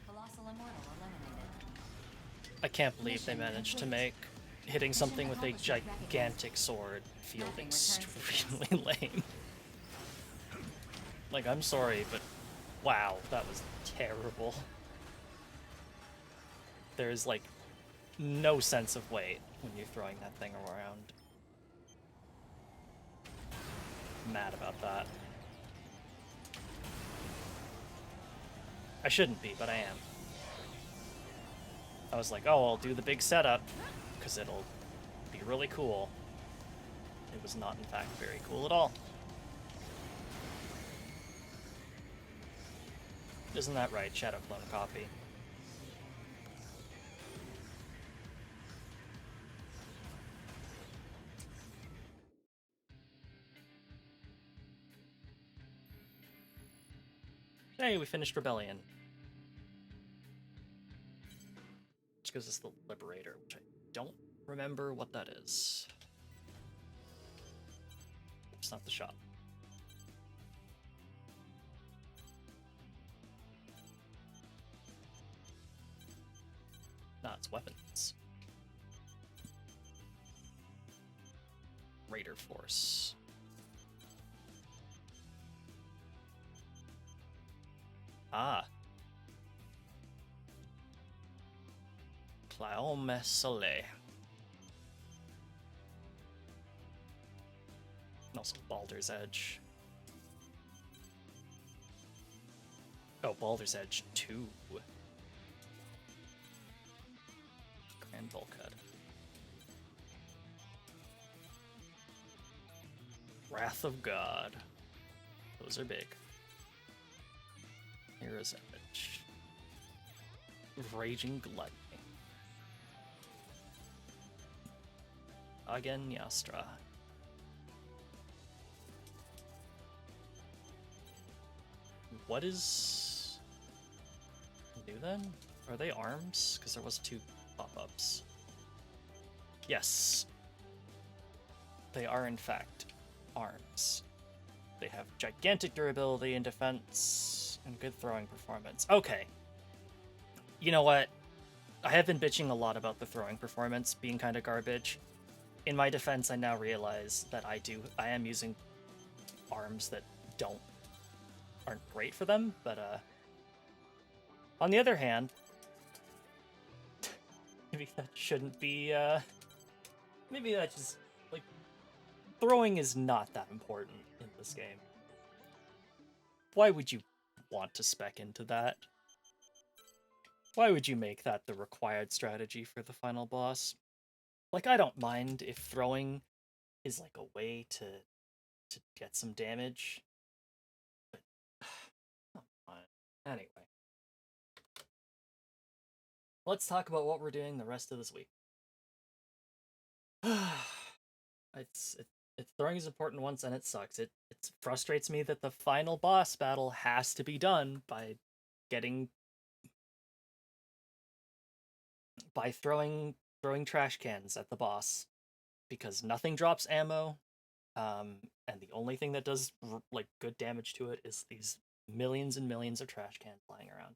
Colossal Immortal eliminated. I can't believe they managed to make hitting something with a gigantic sword feel extremely lame. Like, I'm sorry, but wow, that was terrible. There's like no sense of weight when you're throwing that thing around. Mad about that. I shouldn't be, but I am. I was like, oh, I'll do the big setup, because it'll be really cool. It was not, in fact, very cool at all. Isn't that right? Shadow clone copy. Hey, we finished Rebellion. Which gives us the Liberator, which I don't remember what that is. It's not the shop. Nah, it's weapons. Raider Force. Ah. Claume Soleil. And also Baldur's Edge. Oh, Baldur's Edge 2. Grand Bulkhead. Wrath of God. Those are big. Hero's Edge. Raging Gluttony. Again, Yastra. What is new then? Are they arms? Because there was 2 pop-ups. Yes. They are in fact arms. They have gigantic durability and defense and good throwing performance. Okay. You know what? I have been bitching a lot about the throwing performance being kind of garbage. In my defense, I now realize that I am using arms that aren't great for them, but on the other hand, maybe that shouldn't be maybe that just, like, throwing is not that important in this game. Why would you want to spec into that? Why would you make that the required strategy for the final boss? Like, I don't mind if throwing is like a way to get some damage, but come on. Anyway, let's talk about what we're doing the rest of this week. Throwing is important once, and it sucks. It frustrates me that the final boss battle has to be done by throwing trash cans at the boss, because nothing drops ammo, and the only thing that does like good damage to it is these millions and millions of trash cans lying around.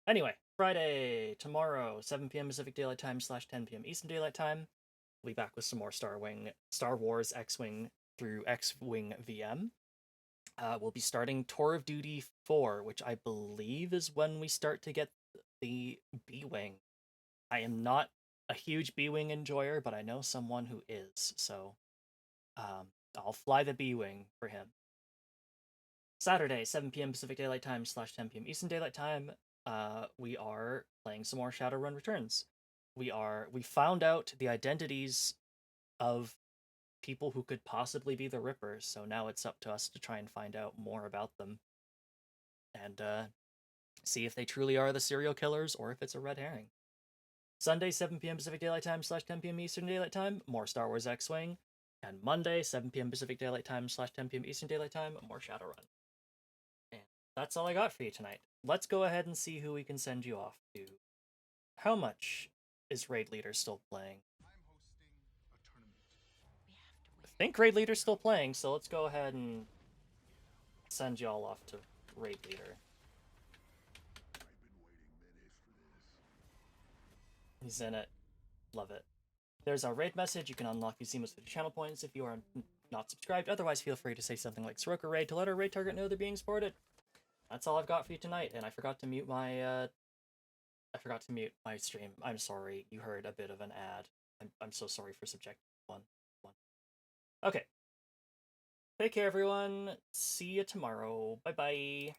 Anyway, Friday, tomorrow, 7 p.m. Pacific Daylight Time / 10 p.m. Eastern Daylight Time. We'll be back with some more Star Wars X-Wing through X-Wing VM. We'll be starting Tour of Duty 4, which I believe is when we start to get the B-Wing. I am not a huge B-Wing enjoyer, but I know someone who is, so I'll fly the B-Wing for him. Saturday, 7 p.m. Pacific Daylight Time / 10 p.m. Eastern Daylight Time, we are playing some more Shadowrun Returns. We found out the identities of people who could possibly be the Rippers, so now it's up to us to try and find out more about them and see if they truly are the serial killers or if it's a red herring. Sunday, 7 p.m. Pacific Daylight Time / 10 p.m. Eastern Daylight Time, more Star Wars X-Wing. And Monday, 7 p.m. Pacific Daylight Time / 10 p.m. Eastern Daylight Time, more Shadowrun. And that's all I got for you tonight. Let's go ahead and see who we can send you off to. How much is Raid Leader still playing? I think Raid Leader's still playing, so let's go ahead and send y'all off to Raid Leader. He's in it. Love it. There's our raid message. You can unlock these seamless 50 channel points if you are not subscribed. Otherwise, feel free to say something like Soroka Raid to let our raid target know they're being supported. That's all I've got for you tonight, and I forgot to mute my stream. I'm sorry. You heard a bit of an ad. I'm so sorry for subjecting one. Okay. Take care, everyone. See you tomorrow. Bye-bye.